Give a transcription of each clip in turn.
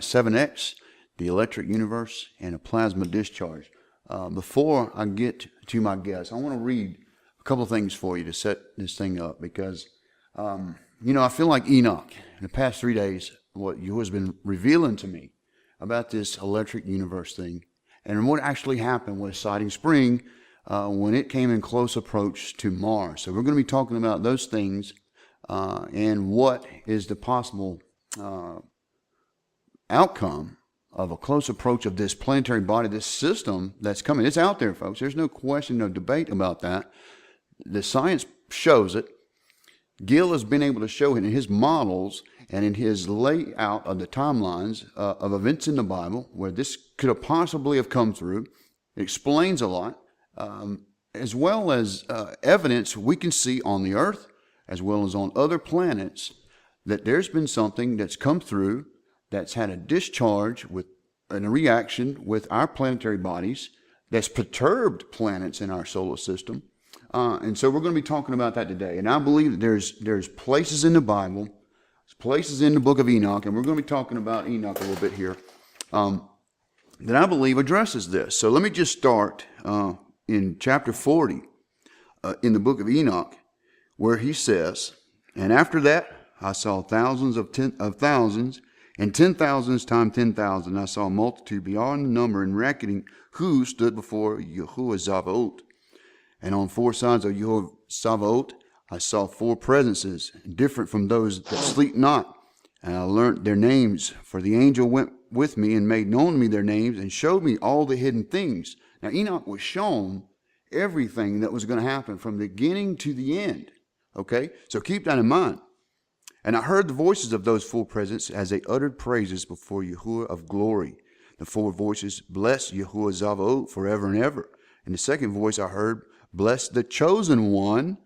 at 7x, the electric universe, and a plasma discharge. Before I get to my guess, I want to read a couple of things for you to set this thing up because, I feel like Enoch in the past 3 days, what you has been revealing to me about this electric universe thing and what actually happened with Siding Spring when it came in close approach to Mars. So we're going to be talking about those things and what is the possible outcome of a close approach of this planetary body, this system that's coming. It's out there, folks. There's no question, no debate about that. The science shows it. GILL has been able to show it in his models and in his layout of the timelines of events in the Bible where this could have possibly have come through. It explains a lot, as well as evidence we can see on the Earth, as well as on other planets, that there's been something that's come through that's had a discharge with and a reaction with our planetary bodies that's perturbed planets in our solar system. And so we're going to be talking about that today. And I believe that there's places in the Bible, places in the book of Enoch, and we're going to be talking about Enoch a little bit here, that I believe addresses this. So let me just start in chapter 40 in the book of Enoch, where he says, "And after that I saw thousands of thousands, and 10,000s times 10,000. I saw a multitude beyond the number and reckoning who stood before Yahuwah Zavaot. And on four sides of Yahuwah Zavaot I saw four presences, different from those that sleep not. And I learnt their names, for the angel went with me and made known to me their names and showed me all the hidden things." Now Enoch was shown everything that was going to happen from the beginning to the end. Okay, so keep that in mind. "And I heard the voices of those four presents as they uttered praises before Yahuwah of glory. The four voices, bless Yahuwah Zavaot forever and ever. And the second voice I heard, bless the chosen one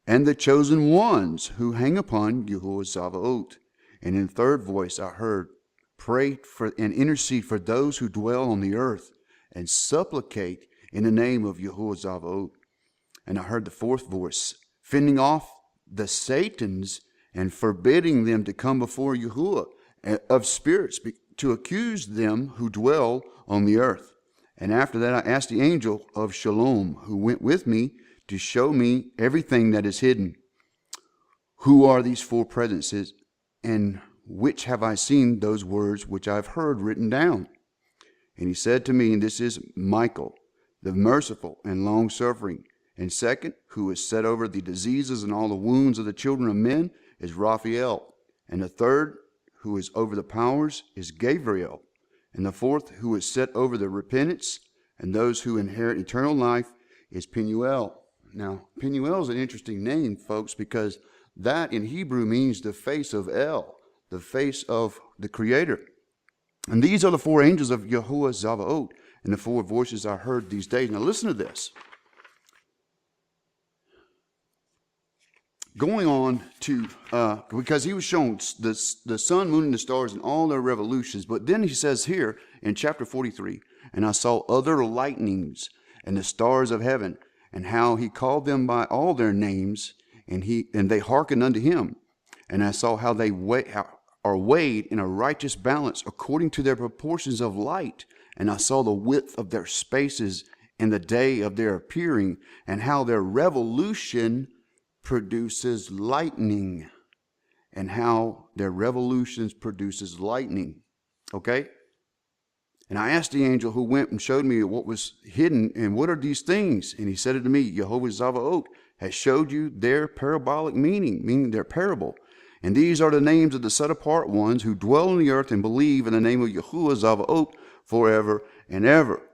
and the chosen ones who hang upon Yahuwah Zavaot. And in the third voice I heard, pray for and intercede for those who dwell on the earth and supplicate in the name of Yahuwah Zavaot. And I heard the fourth voice, fending off the Satans and forbidding them to come before Yahuwah of spirits to accuse them who dwell on the earth. And after that I asked the angel of Shalom who went with me to show me everything that is hidden. Who are these four presences, and which have I seen those words which I have heard written down? And he said to me, and this is Michael, the merciful and long-suffering. And second, who is set over the diseases and all the wounds of the children of men, is Raphael. And the third, who is over the powers, is Gabriel. And the fourth, who is set over the repentance and those who inherit eternal life, is Penuel." Now, Penuel is an interesting name, folks, because that in Hebrew means the face of El, the face of the Creator. "And these are the four angels of Yahuwah Zavaot, and the four voices I heard these days." Now listen to this. Going on to, because he was shown the sun, moon, and the stars and all their revolutions. But then he says here in chapter 43, "And I saw other lightnings and the stars of heaven, and how he called them by all their names, and they hearkened unto him. And I saw how they are weighed in a righteous balance according to their proportions of light. And I saw the width of their spaces in the day of their appearing, and how their revolution produces lightning." And how their revolutions produces lightning. Okay? "And I asked the angel who went and showed me what was hidden, and what are these things? And he said unto me, Yahuwah Zavaot has showed you their parabolic meaning their parable. And these are the names of the set apart ones who dwell on the earth and believe in the name of Yahuwah Zavaot forever and ever."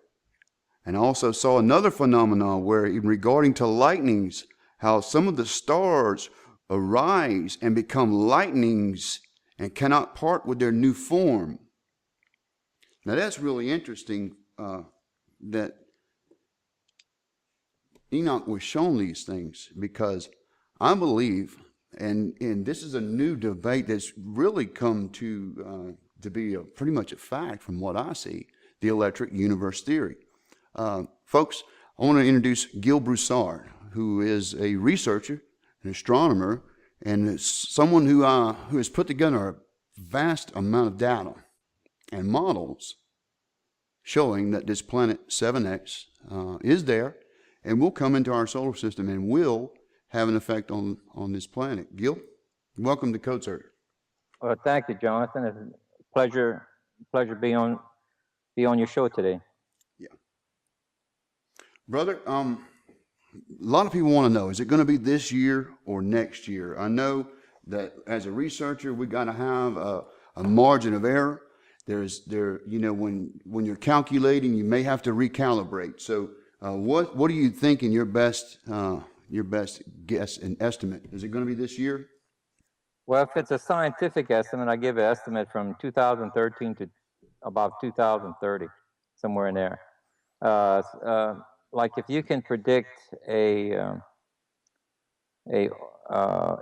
And I also saw another phenomenon where, in regarding to lightnings, how some of the stars arise and become lightnings and cannot part with their new form. Now that's really interesting that Enoch was shown these things, because I believe, and this is a new debate that's really come to be pretty much a fact from what I see, the electric universe theory. Folks, I want to introduce GILL BROUSSARD, who is a researcher, an astronomer, and someone who has put together a vast amount of data and models showing that this planet 7X is there and will come into our solar system and will have an effect on this planet. Gil, welcome to Code Search. Well, thank you, Jonathan. It's a pleasure be on your show today. Yeah, brother. A lot of people want to know: is it going to be this year or next year? I know that as a researcher, we got to have a margin of error. When you're calculating, you may have to recalibrate. So, what are you thinking? Your best guess and estimate? Is it going to be this year? Well, if it's a scientific estimate, I give an estimate from 2013 to about 2030, somewhere in there. Like if you can predict a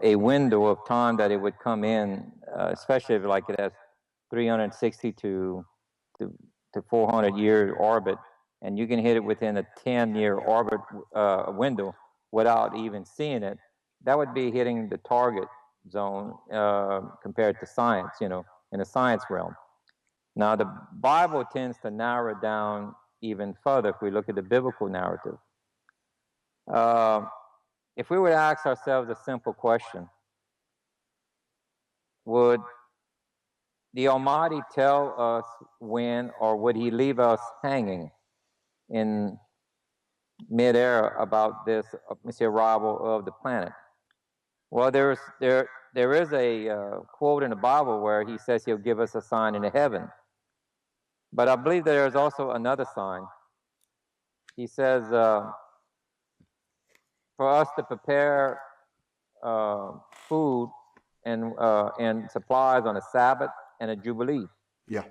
window of time that it would come in, especially if like it has 360 to 400 year orbit, and you can hit it within a 10-year orbit window without even seeing it, that would be hitting the target zone compared to science, in the science realm. Now, the Bible tends to narrow it down even further if we look at the biblical narrative. If we would ask ourselves a simple question, would the Almighty tell us when, or would He leave us hanging in midair about this arrival of the planet? Well, there is a quote in the Bible where He says He'll give us a sign in the heaven. But I believe there is also another sign. He says for us to prepare food and supplies on a Sabbath and a Jubilee. Yeah.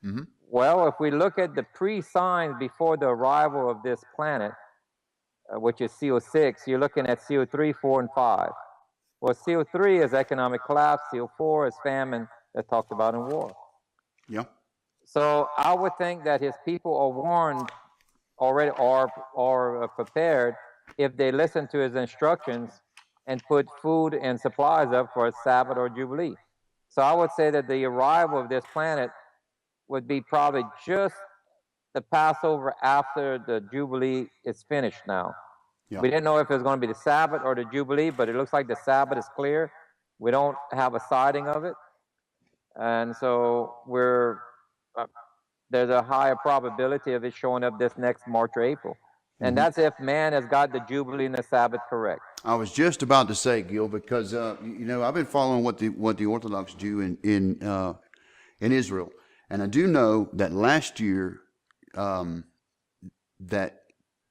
Mm-hmm. Well, if we look at the pre-signs before the arrival of this planet, which is CO6, you're looking at CO3, 4, and 5. Well, CO3 is economic collapse. CO4 is famine that's talked about in war. Yeah. So I would think that His people are warned already, or prepared if they listen to His instructions and put food and supplies up for a Sabbath or Jubilee. So I would say that the arrival of this planet would be probably just the Passover after the Jubilee is finished now. Yeah. We didn't know if it was going to be the Sabbath or the Jubilee, but it looks like the Sabbath is clear. We don't have a sighting of it. And so there's a higher probability of it showing up this next March or April. And that's if man has got the Jubilee and the Sabbath correct. I was just about to say, Gil, because I've been following what the Orthodox do in Israel, and I do know that last year that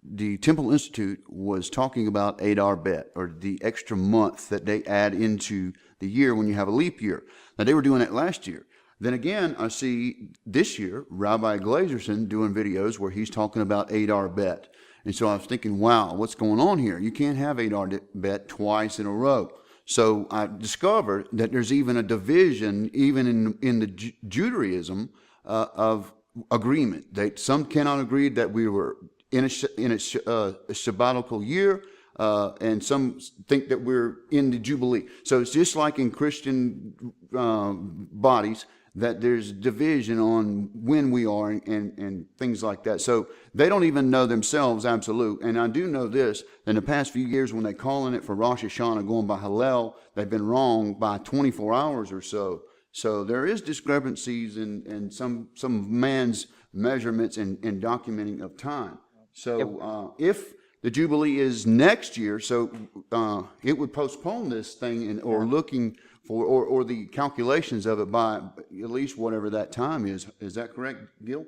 the Temple Institute was talking about Adar Bet, or the extra month that they add into the year when you have a leap year. Now, they were doing that last year. Then again, I see this year Rabbi Glazerson doing videos where he's talking about Adar Bet. And so I was thinking, wow, what's going on here? You can't have Adar Bet twice in a row. So I discovered that there's even a division, even in the Judaism, of agreement. Some cannot agree that we were in a Shabbatical year, and some think that we're in the Jubilee. So it's just like in Christian bodies, that there's division on when we are and things like that. So they don't even know themselves absolute. And I do know this, in the past few years when they're calling it for Rosh Hashanah, going by Hallel, they've been wrong by 24 hours or so. So there is discrepancies in some man's measurements and documenting of time. So if the Jubilee is next year, so it would postpone this thing or looking for, or the calculations of it by at least whatever that time is. Is that correct, Gil?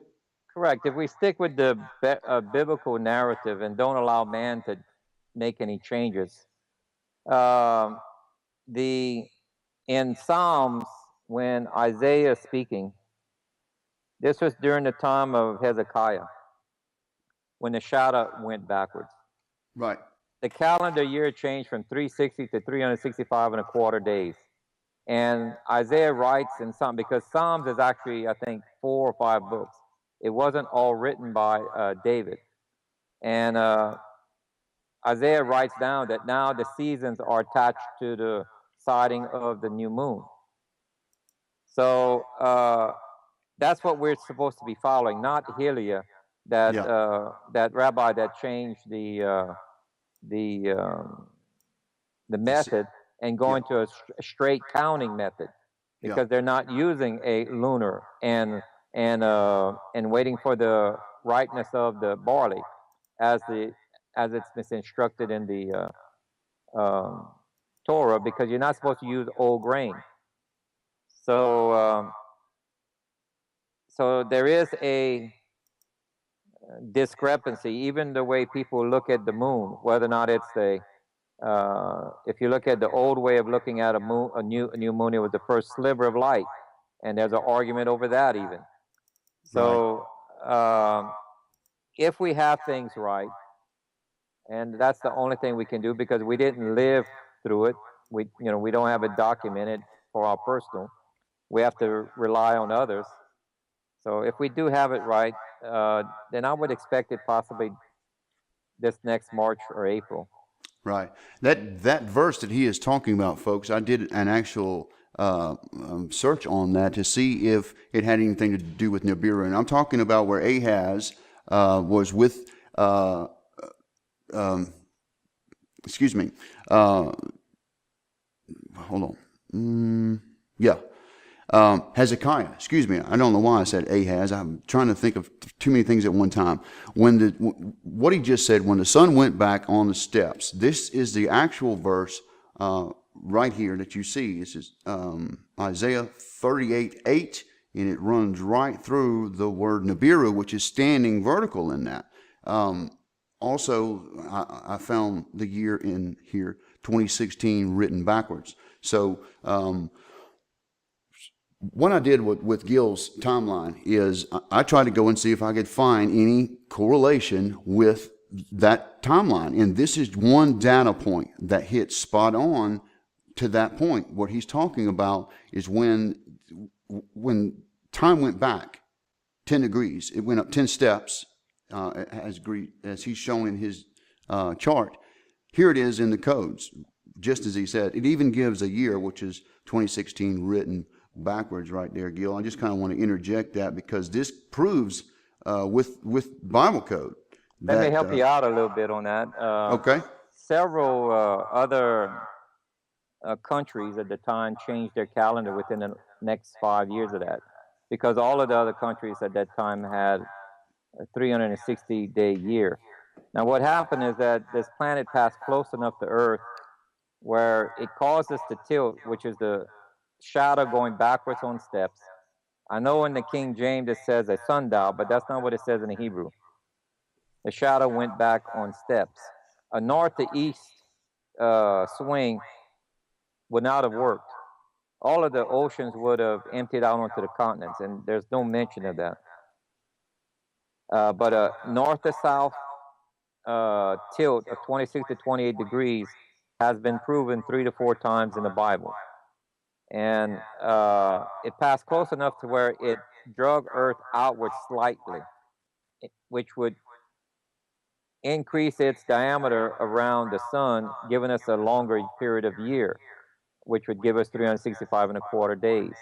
Correct. If we stick with the biblical narrative and don't allow man to make any changes, in Psalms, when Isaiah is speaking, this was during the time of Hezekiah, when the shadow went backwards. Right. The calendar year changed from 360 to 365 and a quarter days. And Isaiah writes in Psalms, because Psalms is actually, I think, 4 or 5 books. It wasn't all written by David. And Isaiah writes down that now the seasons are attached to the sighting of the new moon. So that's what we're supposed to be following, not Helia, that Yeah. that rabbi that changed the method and Yeah. going to a straight counting method, Yeah. because they're not using a lunar and waiting for the ripeness of the barley as it's been instructed in the Torah, because you're not supposed to use old grain. So so there is a discrepancy, even the way people look at the moon, whether or not it's if you look at the old way of looking at a new moon, it was the first sliver of light, and there's an argument over that even. So if we have things right, and that's the only thing we can do, because we didn't live through it, we don't have it documented for our personal. We have to rely on others. So if we do have it right, then I would expect it possibly this next March or April. Right. That verse that he is talking about, folks, I did an actual search on that to see if it had anything to do with Nibiru. And I'm talking about where Ahaz was with, excuse me, hold on. Yeah. Hezekiah, excuse me, I don't know why I said Ahaz. I'm trying to think of too many things at one time. What he just said, when the sun went back on the steps, this is the actual verse right here that you see. This is Isaiah 38:8, and it runs right through the word Nibiru, which is standing vertical in that. Also, I found the year in here, 2016, written backwards. So, what I did with Gill's timeline is I tried to go and see if I could find any correlation with that timeline. And this is one data point that hits spot on to that point. What he's talking about is when time went back 10 degrees, it went up 10 steps, as he's shown in his chart. Here it is in the codes, just as he said. It even gives a year, which is 2016, written backwards right there, Gil. I just kind of want to interject that because this proves with Bible code. Let me help you out a little bit on that. Okay. Several other countries at the time changed their calendar within the next 5 years of that, because all of the other countries at that time had a 360-day year. Now what happened is that this planet passed close enough to Earth where it caused us to tilt, which is the shadow going backwards on steps. I know in the King James it says a sundial, but that's not what it says in the Hebrew. The shadow went back on steps. A north to east swing would not have worked. All of the oceans would have emptied out onto the continents, and there's no mention of that. But a north to south tilt of 26 to 28 degrees has been proven 3 to 4 times in the Bible. And it passed close enough to where it drug Earth outward slightly, which would increase its diameter around the sun, giving us a longer period of year, which would give us 365.25 days.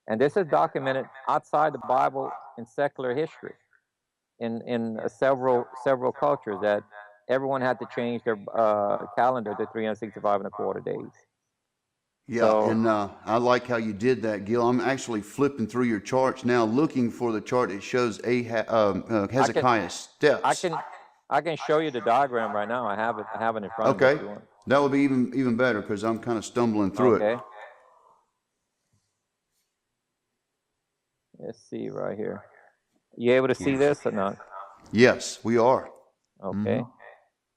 And this is documented outside the Bible in secular history, in several cultures, that everyone had to change their calendar to 365.25 days. Yeah, So, and I like how you did that, Gil. I'm actually flipping through your charts now, looking for the chart that shows Hezekiah's steps. I can show you the diagram right now. I have it in front of me. Okay, If you want. that would be even better because I'm kind of stumbling through it. Okay. Let's see right here. You able to see this or not? Yes, we are. Okay.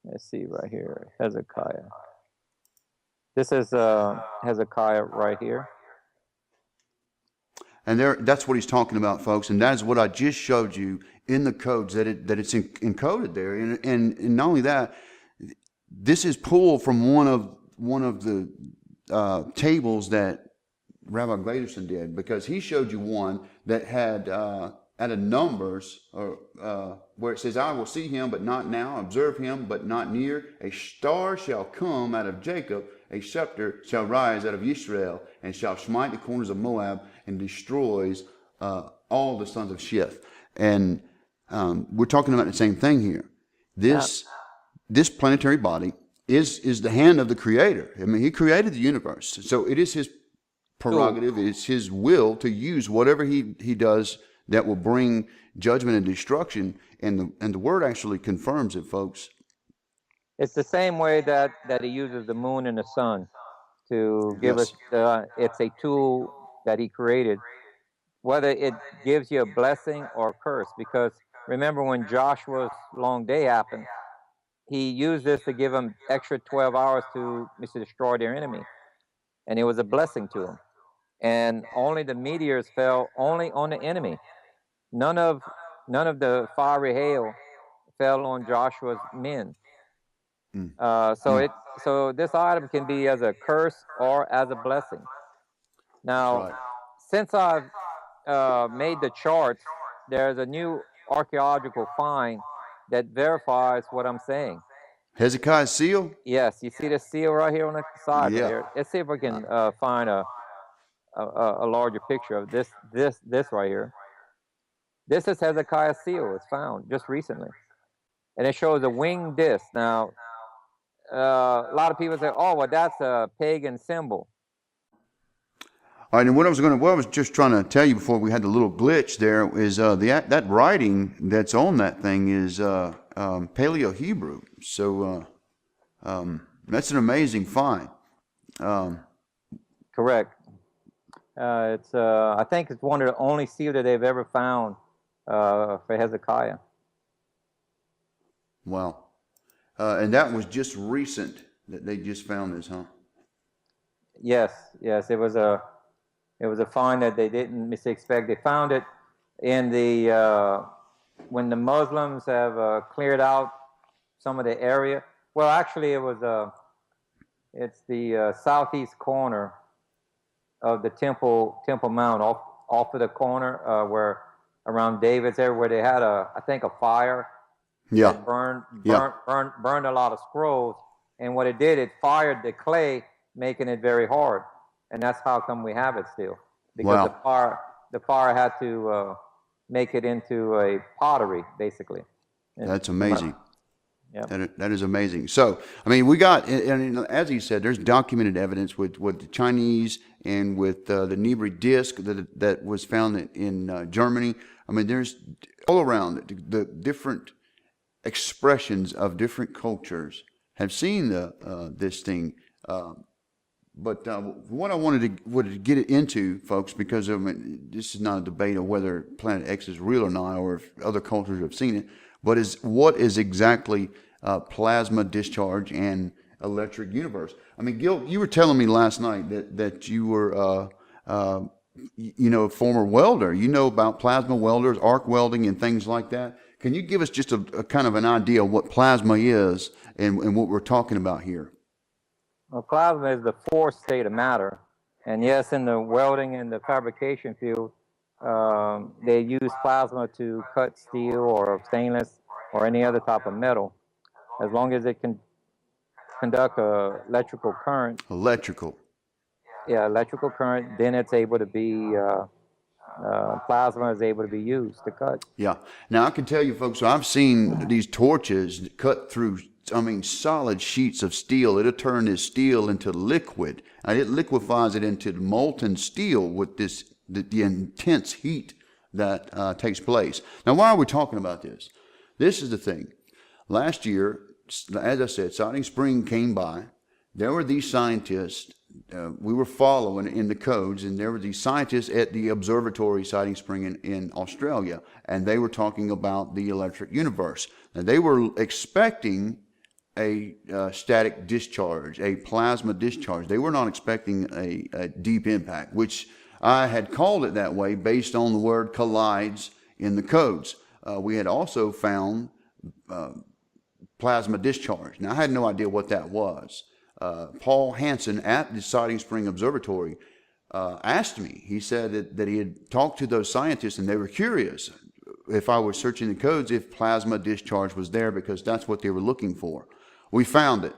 Let's see right here. Hezekiah. This is Hezekiah right here. And that's what he's talking about, folks. And that is what I just showed you in the codes, that it's encoded there. And not only that, this is pulled from one of the tables that Rabbi Gladerson did, because he showed you one that had added numbers, where it says, "I will see him, but not now; observe him, but not near. A star shall come out of Jacob; a scepter shall rise out of Israel, and shall smite the corners of Moab, and destroys all the sons of Sheth. And we're talking about the same thing here. This planetary body is the hand of the Creator. I mean, He created the universe. So it is His prerogative, it's His will to use whatever He does that will bring judgment and destruction. And the Word actually confirms it, folks. It's the same way that He uses the moon and the sun to give us, it's a tool that He created, whether it gives you a blessing or a curse. Because remember when Joshua's long day happened, he used this to give them extra 12 hours to destroy their enemy. And it was a blessing to him. And only the meteors fell only on the enemy. None of the fiery hail fell on Joshua's men. So this item can be as a curse or as a blessing. Now, since I've made the charts, there's a new archaeological find that verifies what I'm saying. Hezekiah's seal? Yes, you see the seal right here on the side there. Let's see if we can find a larger picture of this right here. This is Hezekiah's seal. It's found just recently, and it shows a winged disc. Now, a lot of people say, "Oh, well, that's a pagan symbol." All right, and what I was just trying to tell you before we had the little glitch there is that writing that's on that thing is Paleo Hebrew. So that's an amazing find. Correct. It's I think it's one of the only seals that they've ever found for Hezekiah. Wow. And that was just recent that they just found this, huh? Yes. It was a find that they didn't expect. They found it in the when the Muslims have cleared out some of the area. Well, actually, it's the southeast corner of the Temple Mount, off of the corner where around David's area, where they had I think a fire. Yeah. That burned a lot of scrolls, and what it did, it fired the clay, making it very hard, and that's how come we have it still, because the fire had to make it into a pottery, basically. That's amazing. Yeah, that is amazing. So, I mean, we got, and as he said, there's documented evidence with the Chinese and with the Nibiru disc that was found in Germany. I mean, there's all around the different expressions of different cultures have seen this thing. But what I wanted to get it into, folks, because this is not a debate of whether Planet X is real or not, or if other cultures have seen it, but what is exactly plasma discharge and electric universe. I mean, Gil, you were telling me last night that you were a former welder. You know about plasma welders, arc welding, and things like that. Can you give us just a kind of an idea of what plasma is and what we're talking about here? Well, plasma is the fourth state of matter. And yes, in the welding and the fabrication field, they use plasma to cut steel or stainless or any other type of metal, as long as it can conduct electrical current. Electrical. Yeah, electrical current, then it's able to be... plasma is able to be used to cut. Yeah. Now I can tell you, folks, so I've seen these torches cut through, solid sheets of steel. It'll turn this steel into liquid, and it liquefies it into molten steel with the intense heat that takes place. Now, why are we talking about this? This is the thing. Last year, as I said, Siding Spring came by. There were these scientists. We were following in the codes, and there were these scientists at the observatory Siding Spring in Australia, and they were talking about the electric universe. Now, they were expecting a static discharge, a plasma discharge. They were not expecting a deep impact, which I had called it that way based on the word collides in the codes. We had also found plasma discharge. Now, I had no idea what that was. Paul Hansen at the Siding Spring Observatory asked me. He said that he had talked to those scientists, and they were curious if I was searching the codes, if plasma discharge was there, because that's what they were looking for. We found it.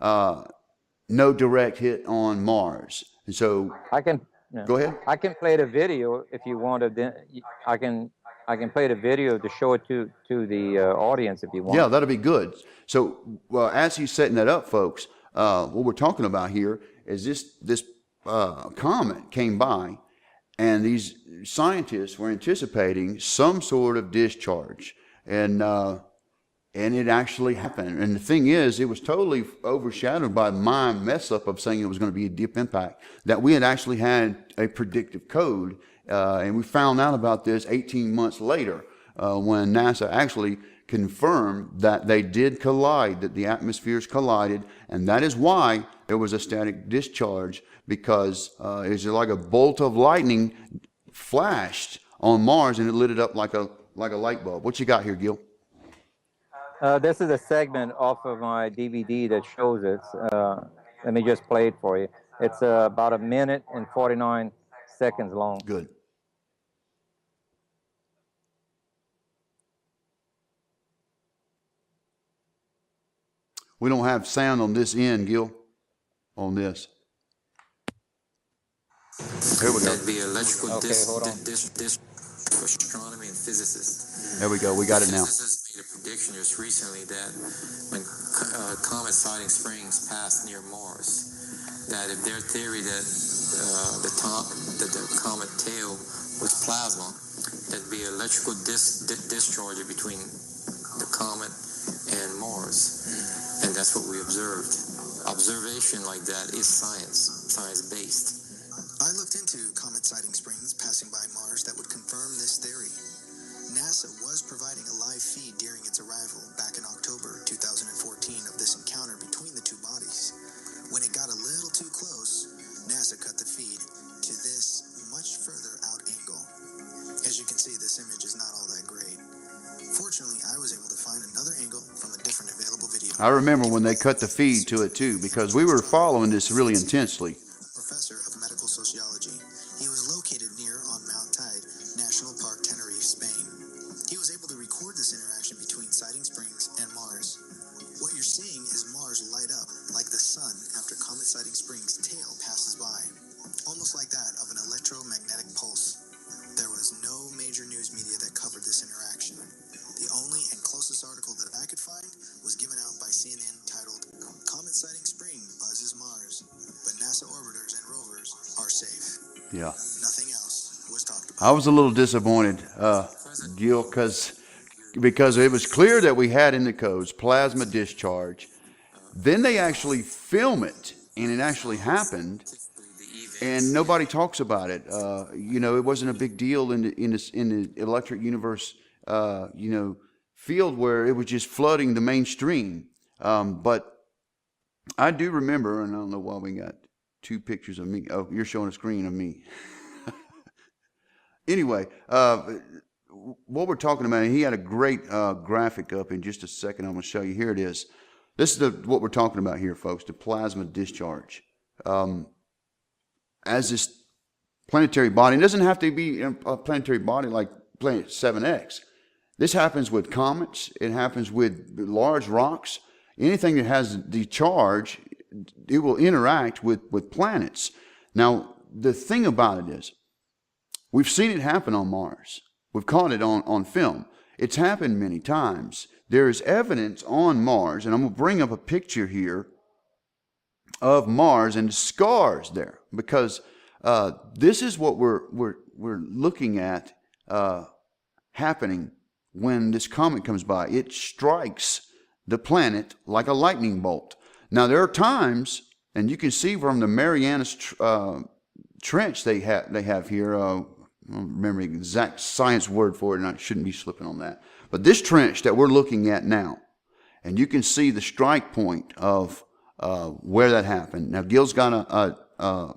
No direct hit on Mars. And so I can Yeah. Go ahead. I can play the video if you want to. Then I can play the video to show it to the audience if you want. Yeah, that'll be good. So as he's setting that up, folks, what we're talking about here is this comet came by, and these scientists were anticipating some sort of discharge, and it actually happened. And the thing is, it was totally overshadowed by my mess up of saying it was going to be a deep impact, that we had actually had a predictive code, and we found out about this 18 months later when NASA actually confirmed that they did collide, that the atmospheres collided, and that is why there was a static discharge, because it was like a bolt of lightning flashed on Mars, and it lit it up like a light bulb. What you got here, Gil? This is a segment off of my DVD that shows it. Let me just play it for you. It's about 1 minute and 49 seconds long. Good. We don't have sound on this end, Gil, on this. Here we go. That'd be electrical Okay, hold on. astronomy and physicists. There we go. We got it now. Physicists made a prediction just recently that when comet sighting springs pass near Mars, that if their theory that the comet tail was plasma, that'd be electrical discharge between the comet and Mars, and that's what we observed. Observation like that is science-based. I looked into comet sighting springs passing by Mars that would confirm this theory. NASA was providing a live feed during its arrival back in October 2014 of this encounter between the two bodies. When it got a little too close, NASA cut the feed to this much further out angle. As you can see, this image is not all that great. Fortunately, I was able to find another angle from a different available video. I remember when they cut the feed to it too, because we were following this really intensely. Professor of medical sociology. He was located near on Mount Tide National Park, Tenerife, Spain. He was able to record this interaction between sighting springs and Mars. What you're seeing is Mars light up like the sun after comet sighting springs' tail passes by, almost like that of an electromagnetic pulse. There was no major news media that covered this interaction. The only and closest article that I could find was given out by CNN titled "Comet Sighting Spring Buzzes Mars, but NASA orbiters and rovers are safe." Yeah. Nothing else was talked about. I was a little disappointed, Gil, because it was clear that we had in the codes plasma discharge. Then they actually film it, and it actually happened, and nobody talks about it. It wasn't a big deal in the electric universe, field where it was just flooding the mainstream. But I do remember, and I don't know why we got two pictures of me. Oh, you're showing a screen of me. Anyway, what we're talking about, he had a great graphic up in just a second. I'm going to show you. Here it is. This is what we're talking about here, folks, the plasma discharge. As this planetary body, it doesn't have to be a planetary body like Planet 7X. This happens with comets. It happens with large rocks. Anything that has the charge, it will interact with planets. Now, the thing about it is, we've seen it happen on Mars. We've caught it on film. It's happened many times. There is evidence on Mars, and I'm going to bring up a picture here of Mars and the scars there, because this is what we're looking at happening when this comet comes by. It strikes the planet like a lightning bolt. Now, there are times, and you can see from the Marianas Trench they have here. I don't remember the exact science word for it, and I shouldn't be slipping on that. But this trench that we're looking at now, and you can see the strike point of where that happened. Now, Gil's got a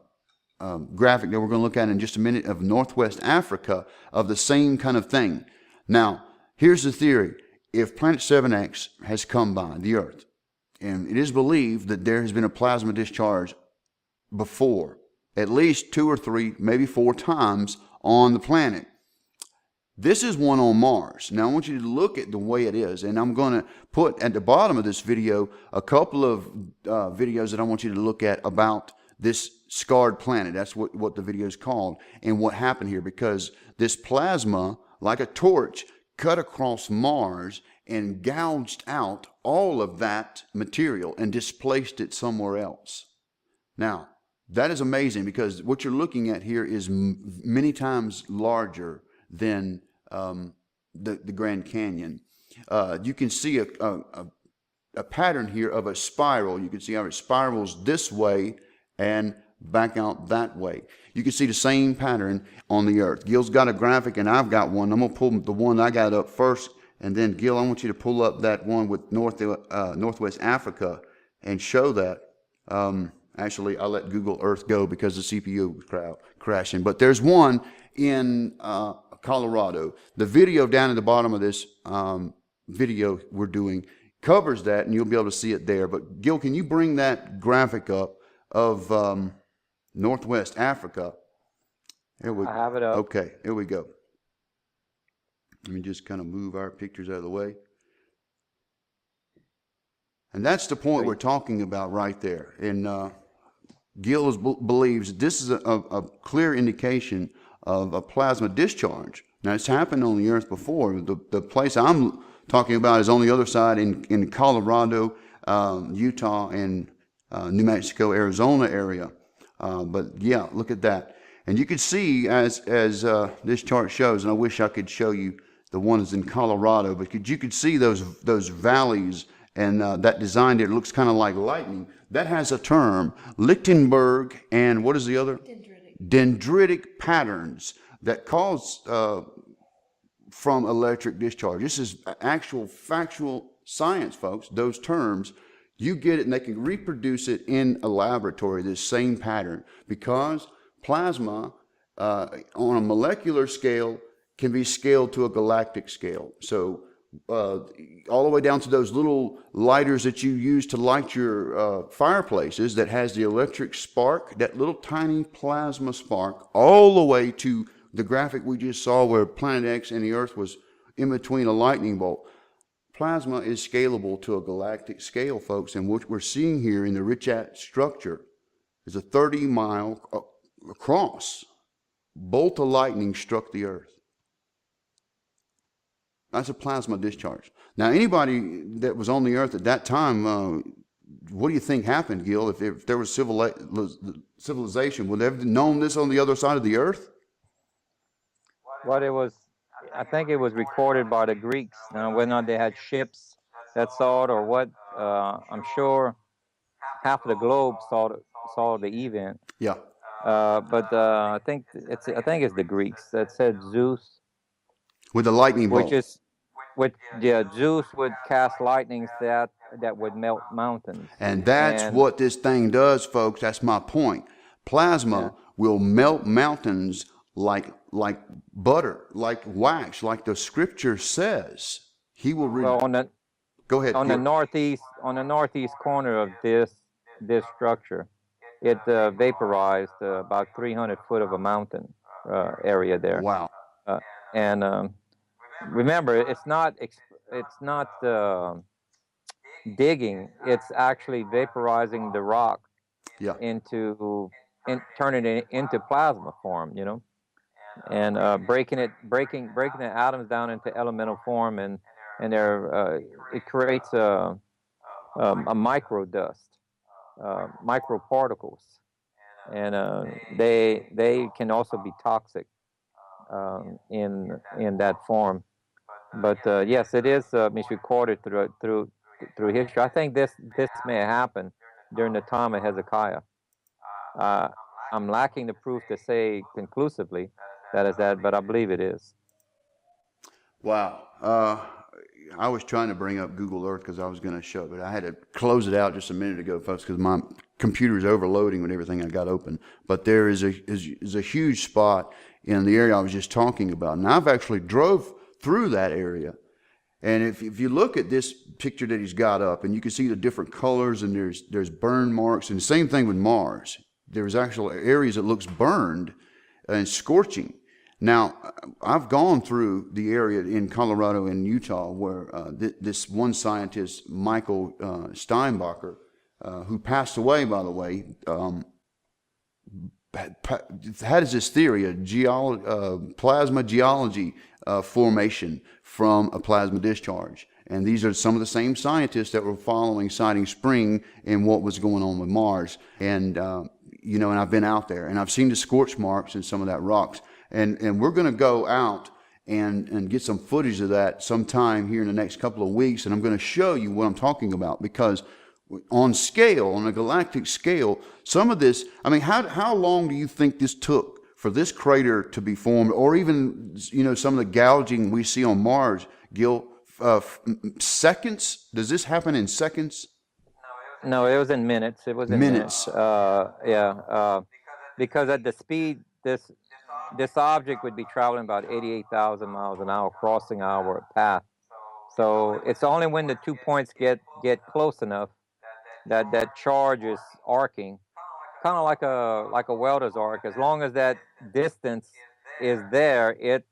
graphic that we're going to look at in just a minute of Northwest Africa of the same kind of thing. Now, here's the theory. If Planet 7X has come by the Earth, and it is believed that there has been a plasma discharge before, at least 2 or 3, maybe 4 times on the planet. This is one on Mars. Now, I want you to look at the way it is, and I'm going to put at the bottom of this video a couple of videos that I want you to look at about this scarred planet. That's what the video is called, and what happened here, because this plasma, like a torch, cut across Mars and gouged out all of that material and displaced it somewhere else. Now, that is amazing, because what you're looking at here is many times larger than the Grand Canyon. You can see a pattern here of a spiral. You can see how it spirals this way and back out that way. You can see the same pattern on the Earth. Gil's got a graphic and I've got one. I'm going to pull the one I got up first, and then Gil, I want you to pull up that one with Northwest Africa and show that. Actually, I'll let Google Earth go because the CPU was crashing. But there's one in Colorado. The video down at the bottom of this video we're doing covers that, and you'll be able to see it there. But Gil, can you bring that graphic up of Northwest Africa? Here we, I have it up. Okay, here we go. Let me just kind of move our pictures out of the way. And that's the point we're talking about right there. And Gil believes this is a clear indication of a plasma discharge. Now, it's happened on the Earth before. The place I'm talking about is on the other side in Colorado, Utah, and New Mexico, Arizona area. But yeah, look at that. And you can see as this chart shows, and I wish I could show you the ones in Colorado, but you could see those valleys and that design there. It looks kind of like lightning. That has a term, Lichtenberg, and what is the other? Dendritic patterns that cause from electric discharge. This is actual factual science, folks. Those terms, you get it, and they can reproduce it in a laboratory, this same pattern, because plasma on a molecular scale can be scaled to a galactic scale. So all the way down to those little lighters that you use to light your fireplaces that has the electric spark, that little tiny plasma spark, all the way to the graphic we just saw where Planet X and the Earth was in between a lightning bolt. Plasma is scalable to a galactic scale, folks, and what we're seeing here in the Richat structure is a 30-mile across bolt of lightning struck the Earth. That's a plasma discharge. Now, anybody that was on the Earth at that time, what do you think happened, Gil? If there was civilization, would they have known this on the other side of the Earth? Well, I think it was recorded by the Greeks. Now, whether or not they had ships that saw it or what, I'm sure half of the globe saw the event. Yeah. But I think it's the Greeks that said Zeus, With the lightning bolt. Zeus would cast lightnings that would melt mountains. And that's what this thing does, folks. That's my point. Plasma will melt mountains like butter, like wax, like the scripture says. He will. Go ahead. On the northeast corner of this structure, it vaporized about 300 foot of a mountain area there. Wow. And remember, it's not digging. It's actually vaporizing the rock turning it into plasma form, and breaking the atoms down into elemental form, and it creates a micro dust, micro particles, and they can also be toxic in that form. But yes, it is misrecorded through history. I think this may have happened during the time of Hezekiah. I'm lacking the proof to say conclusively that is that, but I believe it is. Wow. I was trying to bring up Google Earth because I was going to show it, but I had to close it out just a minute ago, folks, because my computer is overloading with everything I got open. But there is a huge spot in the area I was just talking about, and I've actually drove through that area. And if you look at this picture that he's got up, and you can see the different colors, and there's burn marks, and the same thing with Mars. There's actual areas that looks burned and scorching. Now, I've gone through the area in Colorado and Utah where this one scientist, Michael Steinbacher, who passed away, by the way, had this theory, plasma geology formation from a plasma discharge. And these are some of the same scientists that were following Siding Spring and what was going on with Mars. And, and I've been out there and I've seen the scorch marks in some of that rocks. And we're going to go out and get some footage of that sometime here in the next couple of weeks. And I'm going to show you what I'm talking about, because on a galactic scale, some of this, I mean, how long do you think this took for this crater to be formed, or even, some of the gouging we see on Mars, Gil? Seconds? Does this happen in seconds? No, it was in minutes. It was in minutes. Because at the speed this object would be traveling about 88,000 miles an hour, crossing our path. So it's only when the 2 points get close enough that charge is arcing, kind of like a welder's arc. As long as that distance is there, it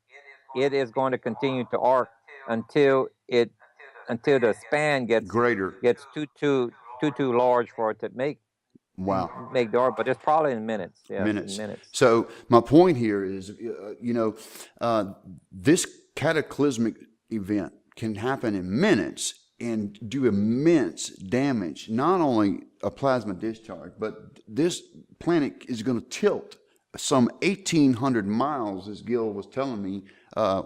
is going to continue to arc until the span gets greater, gets too large for it to make the arc. But it's probably in minutes. Yeah, minutes. In minutes. So my point here is, this cataclysmic event can happen in minutes and do immense damage. Not only a plasma discharge, but this planet is going to tilt some 1,800 miles, as Gil was telling me,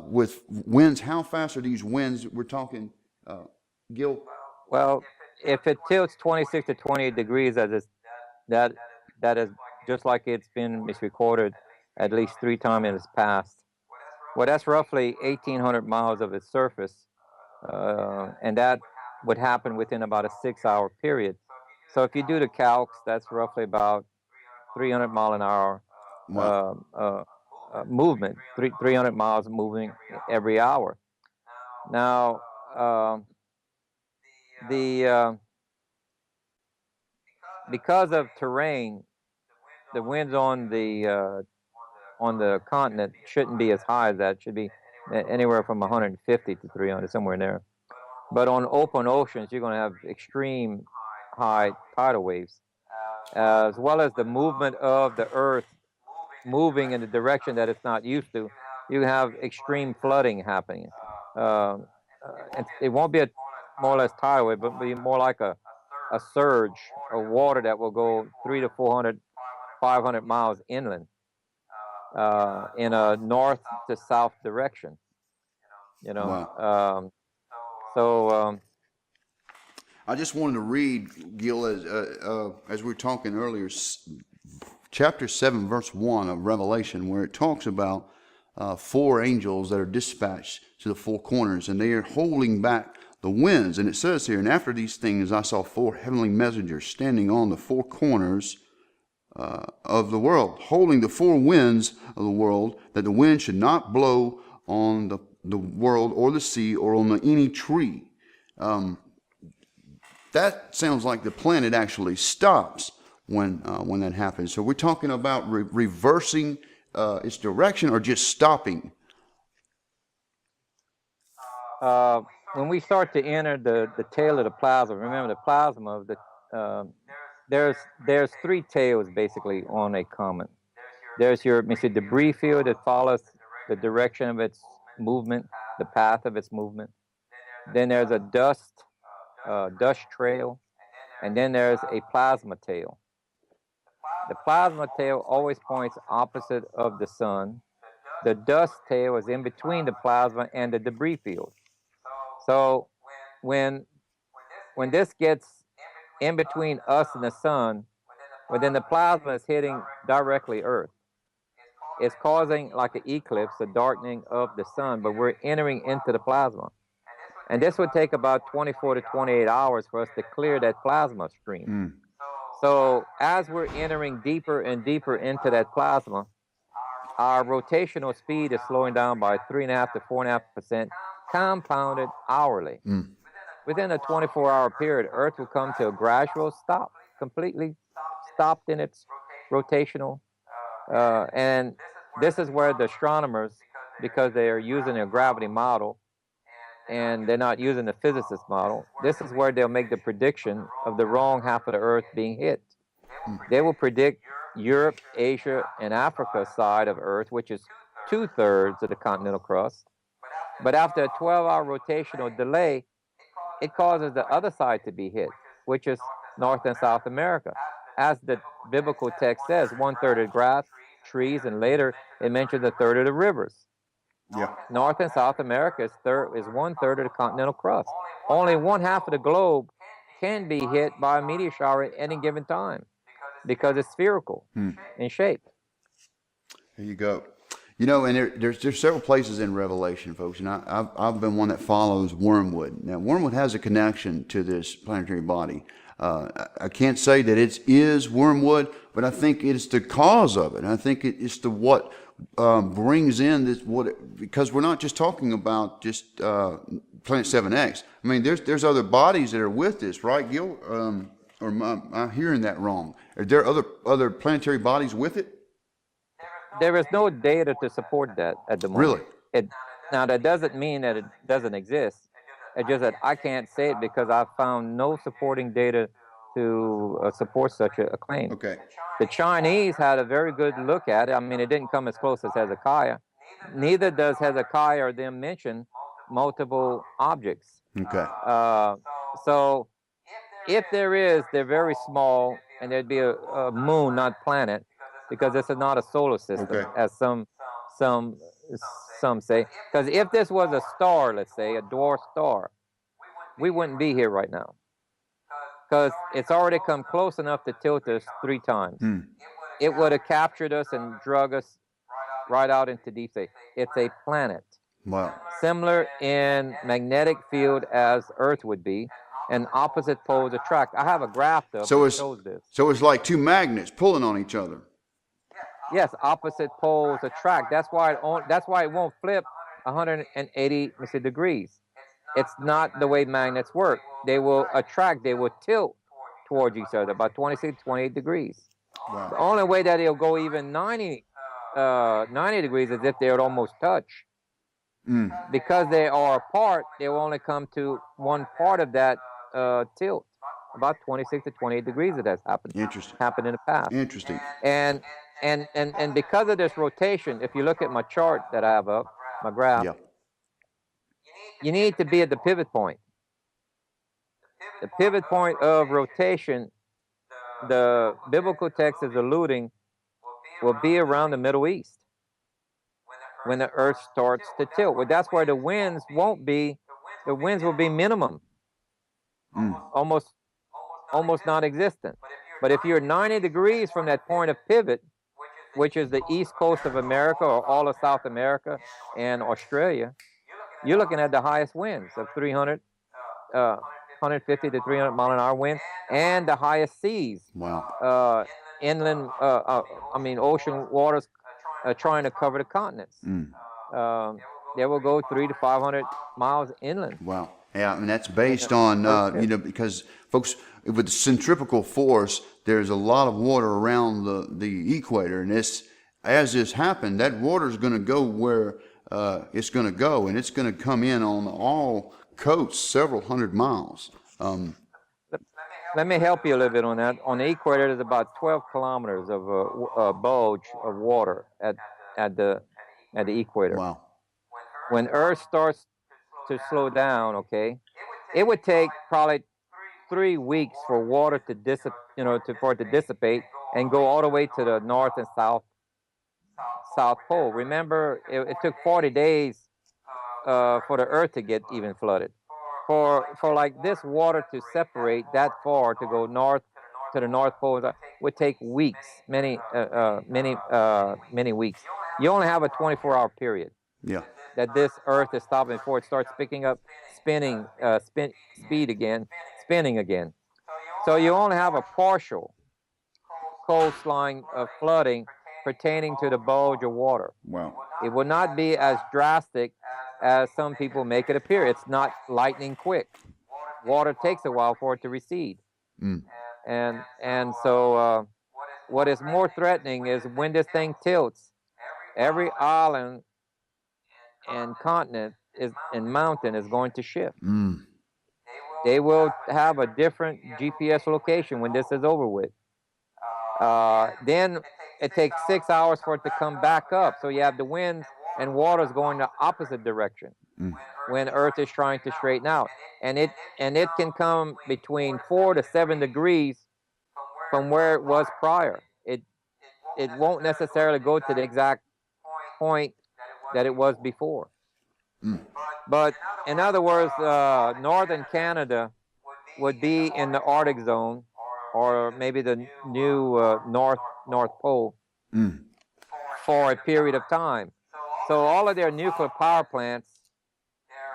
with winds. How fast are these winds we're talking, Gil? Well, if it tilts 26 to 28 degrees, that is just like it's been misrecorded at least 3 times in its past. Well, that's roughly 1,800 miles of its surface, and that would happen within about a 6-hour period. So if you do the calcs, that's roughly about 300 mile an hour movement, 300 miles moving every hour. Now, because of terrain, the winds on the continent shouldn't be as high as that. It should be anywhere from 150 to 300, somewhere in there. But on open oceans, you're going to have extreme high tidal waves, as well as the movement of the Earth moving in the direction that it's not used to. You have extreme flooding happening. It won't be a more or less tidal wave, but be more like a surge of water that will go 300 to 400, 500 miles inland in a north to south direction. Wow. I just wanted to read, Gil, as we were talking earlier, chapter 7, verse 1 of Revelation, where it talks about 4 angels that are dispatched to the 4 corners, and they are holding back the winds. And it says here, and after these things I saw 4 heavenly messengers standing on the 4 corners of the world, holding the 4 winds of the world, that the wind should not blow on the world or the sea or on any tree. That sounds like the planet actually stops when that happens. So we're talking about reversing its direction, or just stopping? When we start to enter the tail of the plasma, remember the plasma of the there's 3 tails basically on a comet. There's your debris field that follows the direction of its movement, the path of its movement. Then there's a dust trail, and then there's a plasma tail. The plasma tail always points opposite of the sun. The dust tail is in between the plasma and the debris field. So when this gets in between us and the sun, well, then the plasma is hitting directly Earth. It's causing like an eclipse, a darkening of the sun, but we're entering into the plasma. And this would take about 24 to 28 hours for us to clear that plasma stream. So as we're entering deeper and deeper into that plasma, our rotational speed is slowing down by 3.5 to 4.5%, compounded hourly. Within a 24-hour period, Earth will come to a gradual stop, completely stopped in its rotational. And this is where the astronomers, because they are using a gravity model and they're not using the physicist model, this is where they'll make the prediction of the wrong half of the Earth being hit. They will predict Europe, Asia, and Africa side of Earth, which is 2/3 of the continental crust. But after a 12-hour rotational delay, it causes the other side to be hit, which is North and South America. As the biblical text says, 1/3 of the grass, trees, and later it mentions a third of the rivers. Yeah. North and South America is 1/3 of the continental crust. Only 1/2 of the globe can be hit by a meteor shower at any given time because it's spherical in shape. There you go. You know, and there's several places in Revelation, folks, and I've been one that follows wormwood. Now, wormwood has a connection to this planetary body. I can't say that it is wormwood, but I think it's the cause of it. And I think it's the what brings in this because we're not just talking about just Planet 7X. I mean, there's other bodies that are with this, right, Gil? Or am I hearing that wrong? Are there other planetary bodies with it? There is no data to support that at the moment. Really? Now, that doesn't mean that it doesn't exist. It's just that I can't say it because I found no supporting data to support such a claim. Okay. The Chinese had a very good look at it. I mean, it didn't come as close as Hezekiah. Neither does Hezekiah or them mention multiple objects. Okay. So if there is, they're very small, and there'd be a moon, not planet, because this is not a solar system, as some say. Because if this was a star, let's say, a dwarf star, we wouldn't be here right now. Because it's already come close enough to tilt us 3 times. It would have captured us and drug us right out into deep space. It's a planet. Wow. Similar in magnetic field as Earth would be, and opposite poles attract. I have a graph that shows this. So it's like 2 magnets pulling on each other. Yes, opposite poles attract. That's why it won't flip 180 degrees. It's not the way magnets work. They will attract. They will tilt towards each other about 26, 28 degrees. Wow. The only way that it'll go even 90 degrees is if they would almost touch. Because they are apart, they will only come to one part of that tilt. About 26 to 28 degrees it has happened. Interesting. Happened in the past. Interesting. And because of this rotation, if you look at my chart that I have up, my graph, you need to be at the pivot point. The pivot point of rotation, the biblical text is alluding, will be around the Middle East when the Earth starts to tilt. Well, that's where the winds won't be. The winds will be minimum, almost non-existent. But if you're 90 degrees from that point of pivot, which is the east coast of America or all of South America and Australia, you're looking at the highest winds of 150 to 300 mile an hour winds, and the highest seas. Wow. Inland, ocean waters trying to cover the continents. They will go 300 to 500 miles inland. Wow. Yeah, and that's based on, because folks, with the centrifugal force, there's a lot of water around the equator. And as this happened, that water is going to go where it's going to go, and it's going to come in on all coasts several hundred miles. Let me help you a little bit on that. On the equator, there's about 12 kilometers of a bulge of water at the equator. Wow. When Earth starts to slow down, okay, it would take probably 3 weeks for water to dissipate and go all the way to the north and south pole. Remember, it took 40 days for the Earth to get even flooded. For like this water to separate that far to go north to the North Pole would take weeks, many weeks. You only have a 24-hour period. Yeah. That this Earth is stopping before it starts picking up spinning again. So you only have a partial coastline of flooding pertaining to the bulge of water. Wow. It will not be as drastic as some people make it appear. It's not lightning quick. Water takes a while for it to recede. And so what is more threatening is when this thing tilts, every island and continent and mountain is going to shift. They will have a different GPS location when this is over with. Then it takes 6 hours for it to come back up. So you have the winds and waters going the opposite direction when Earth is trying to straighten out, and it can come between 4 to 7 degrees from where it was prior. It won't necessarily go to the exact point that it was before. But in other words, northern Canada would be in the Arctic zone, or maybe the new North Pole for a period of time. So all of their nuclear power plants,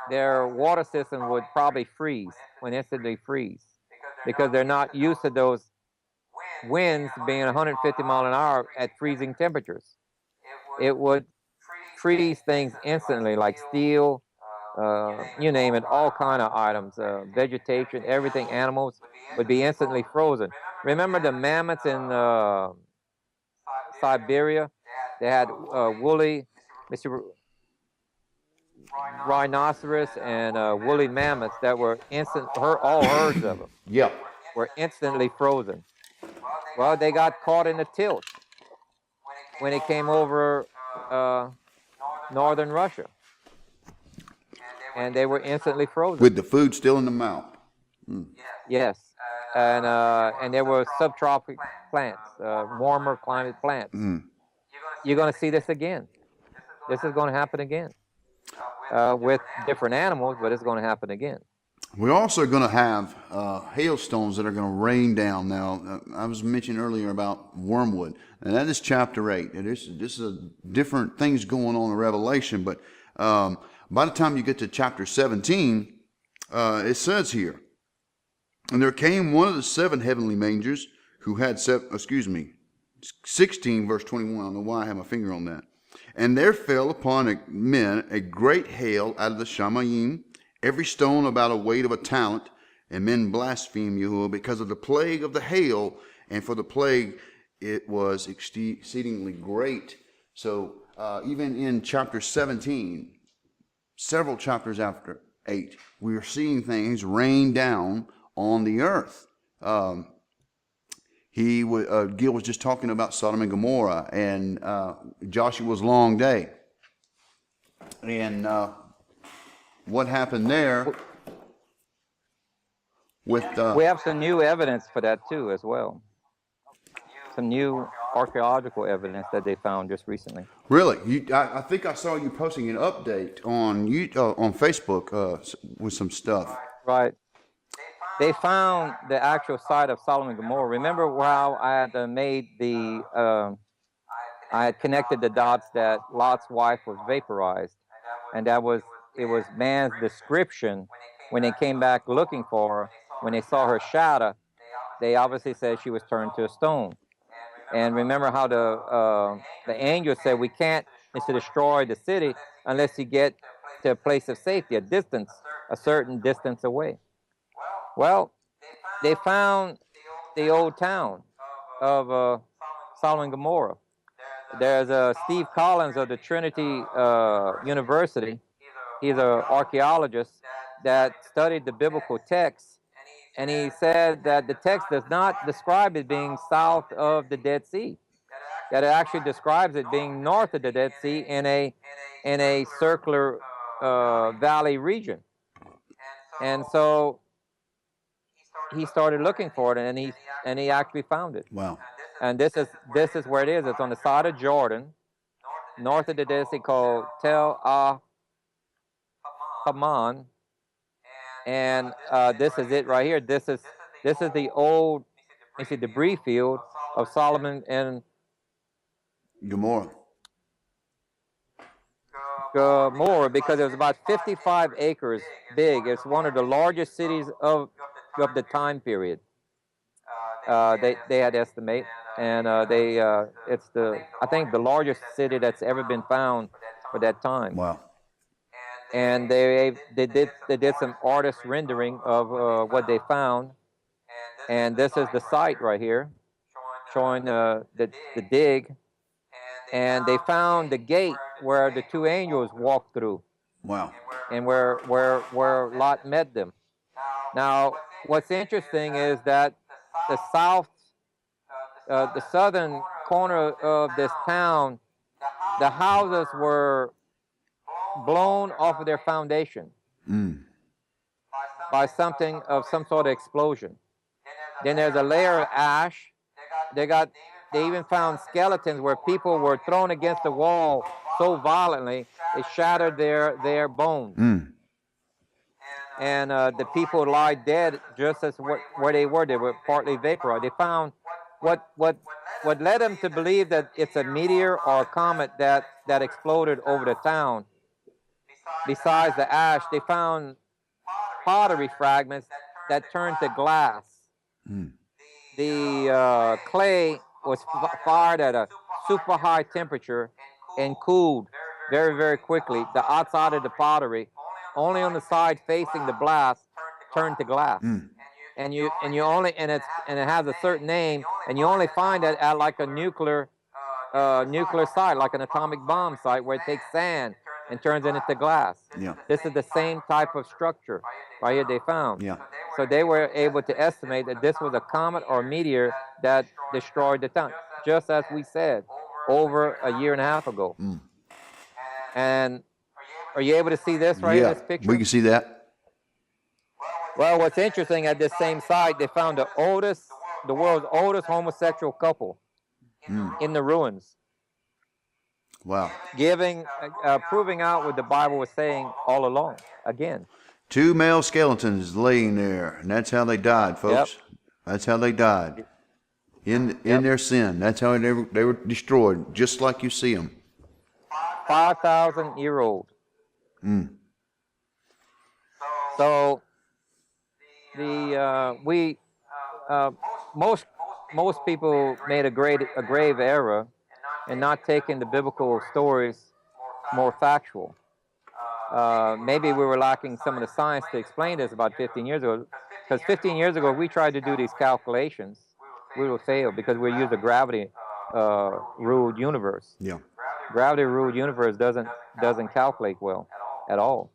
their water system would probably instantly freeze, because they're not used to those winds being 150 miles an hour at freezing temperatures. It would freeze things instantly, like steel, you name it, all kind of items, vegetation, everything, animals would be instantly frozen. Remember the mammoths in Siberia? They had woolly rhinoceros and woolly mammoths that were all herds of them. Yeah. Were instantly frozen. Well, they got caught in the tilt when it came over northern Russia, and they were instantly frozen. With the food still in the mouth. Yes, and there were subtropical plants, warmer climate plants. You're going to see this again. This is going to happen again with different animals, but it's going to happen again. We're also going to have hailstones that are going to rain down. Now, I was mentioning earlier about wormwood, and that is chapter 8. And this is different things going on in Revelation, but by the time you get to chapter 17, it says here, and there came one of the 7 heavenly mangers who had 16 verse 21. I don't know why I have my finger on that. And there fell upon men a great hail out of the Shamayim, every stone about a weight of a talent, and men blasphemed Yahuwah because of the plague of the hail, and for the plague it was exceedingly great. So even in chapter 17, several chapters after 8, we are seeing things rain down on the earth. Gil was just talking about Sodom and Gomorrah and Joshua's long day. And what happened there with... we have some new evidence for that too as well. Some new archaeological evidence that they found just recently. Really? I think I saw you posting an update on Facebook with some stuff. Right. They found the actual site of Sodom and Gomorrah. Remember how I had I had connected the dots that Lot's wife was vaporized, and it was man's description when they came back looking for her. When they saw her shadow, they obviously said she was turned to a stone. And remember how the angel said, we can't destroy the city unless you get to a place of safety, a certain distance away. Well, they found the old town of Sodom and Gomorrah. There's Steve Collins of the Trinity University. He's an archaeologist that studied the biblical text, and he said that the text does not describe it being south of the Dead Sea. That it actually describes it being north of the Dead Sea in a circular valley region. And so he started looking for it, and he actually found it. Wow. And this is where it is. It's on the side of Jordan, north of the Dead Sea, called Tel Haman. And this is it right here. This is the old debris field of Solomon and Gomorrah, because it was about 55 acres big. It's one of the largest cities of the time period. They had estimate, and it's I think the largest city that's ever been found for that time. Wow. And they did some artist rendering of what they found, and this is the site right here, showing the dig, and they found the gate where the 2 angels walked through. Wow. And where Lot met them. Now, what's interesting is that the the southern corner of this town, the houses were blown off of their foundation by something of some sort of explosion. Then there's a layer of ash. They even found skeletons where people were thrown against the wall so violently it shattered their bones. And the people lie dead just as where they were. They were partly vaporized. They found what led them to believe that it's a meteor or a comet that exploded over the town. Besides the ash, they found pottery fragments that turned to glass. The clay was fired at a super high temperature and cooled very, very quickly. The outside of the pottery, only on the side facing the blast, turned to glass. And it has a certain name, and you only find it at like a nuclear site, like an atomic bomb site, where it takes sand and turns it into glass. Yeah. This is the same type of structure right here they found. Yeah. So they were able to estimate that this was a comet or meteor that destroyed the town, just as we said, over a year and a half ago. And are you able to see this right in this picture? We can see that. Well, what's interesting, at this same site, they found the world's oldest homosexual couple in the ruins. Wow. Proving out what the Bible was saying all along. Again. 2 male skeletons laying there, and that's how they died, folks. Yep. That's how they died. In their sin. That's how they were destroyed, just like you see them. 5,000-year-old. So most people made a grave error in not taking the biblical stories more factual. Maybe we were lacking some of the science to explain this about 15 years ago. Because 15 years ago, we tried to do these calculations. We would fail because we used a gravity-ruled universe. Yeah. Gravity-ruled universe doesn't calculate well at all.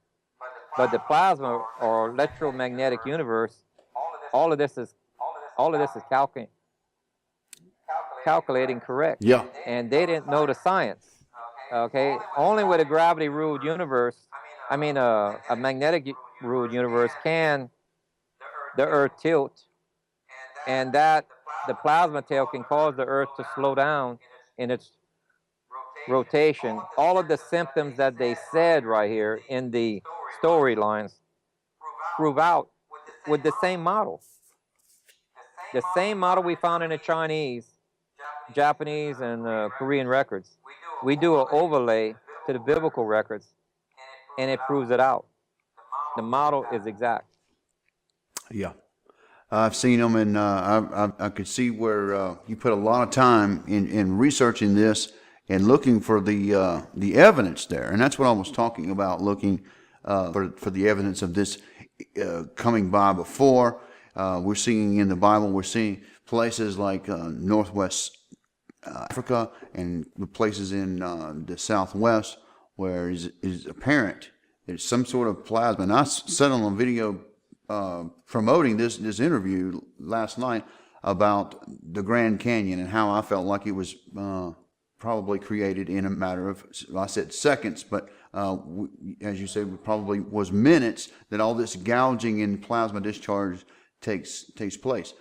But the plasma or electromagnetic universe, all of this is calculating correct. Yeah. And they didn't know the science. Okay, only with a gravity-ruled universe, a magnetic-ruled universe, can the Earth tilt, and that the plasma tail can cause the Earth to slow down in its rotation. All of the symptoms that they said right here in the storylines prove out with the same model. The same model we found in the Chinese, Japanese, and Korean records. We do an overlay to the biblical records, and it proves it out. The model is exact. Yeah. I've seen them, and I could see where you put a lot of time in researching this and looking for the evidence there. And that's what I was talking about, looking for the evidence of this coming by before. We're seeing in the Bible, we're seeing places like Northwest Africa and places in the Southwest where is apparent there's some sort of plasma. And I said on a video promoting this interview last night about the Grand Canyon and how I felt like it was probably created in a matter of, I said seconds, but as you said, it probably was minutes that all this gouging and plasma discharge takes place.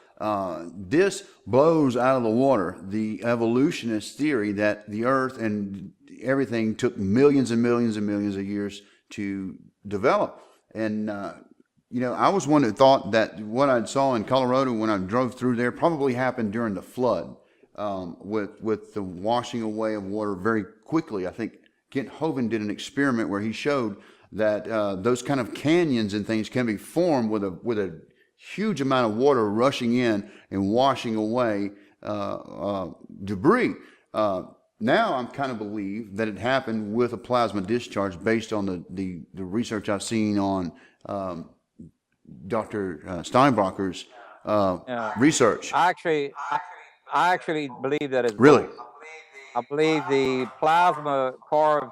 This blows out of the water the evolutionist theory that the Earth and everything took millions and millions and millions of years to develop. And I was one that thought that what I saw in Colorado when I drove through there probably happened during the flood, with the washing away of water very quickly. I think Kent Hovind did an experiment where he showed that those kind of canyons and things can be formed with a huge amount of water rushing in and washing away debris. Now I'm kind of believe that it happened with a plasma discharge based on the research I've seen on Dr. Steinbacher's research. I actually believe that it's Really? both. I believe the plasma carved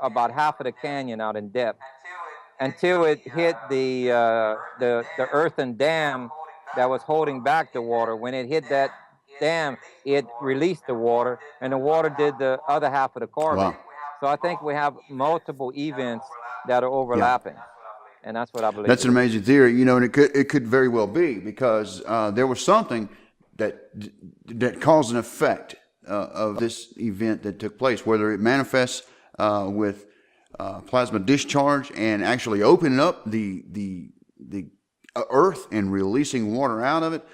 about half of the canyon out in depth until it hit the earthen dam that was holding back the water. When it hit dam, it released the water, and the water did the other half of the carving. Wow. So I think we have multiple events that are overlapping, and that's what I believe. That's an amazing theory, you know, and it could very well be because there was something that caused an effect of this event that took place, whether it manifests with plasma discharge and actually opening up the earth and releasing water out of it.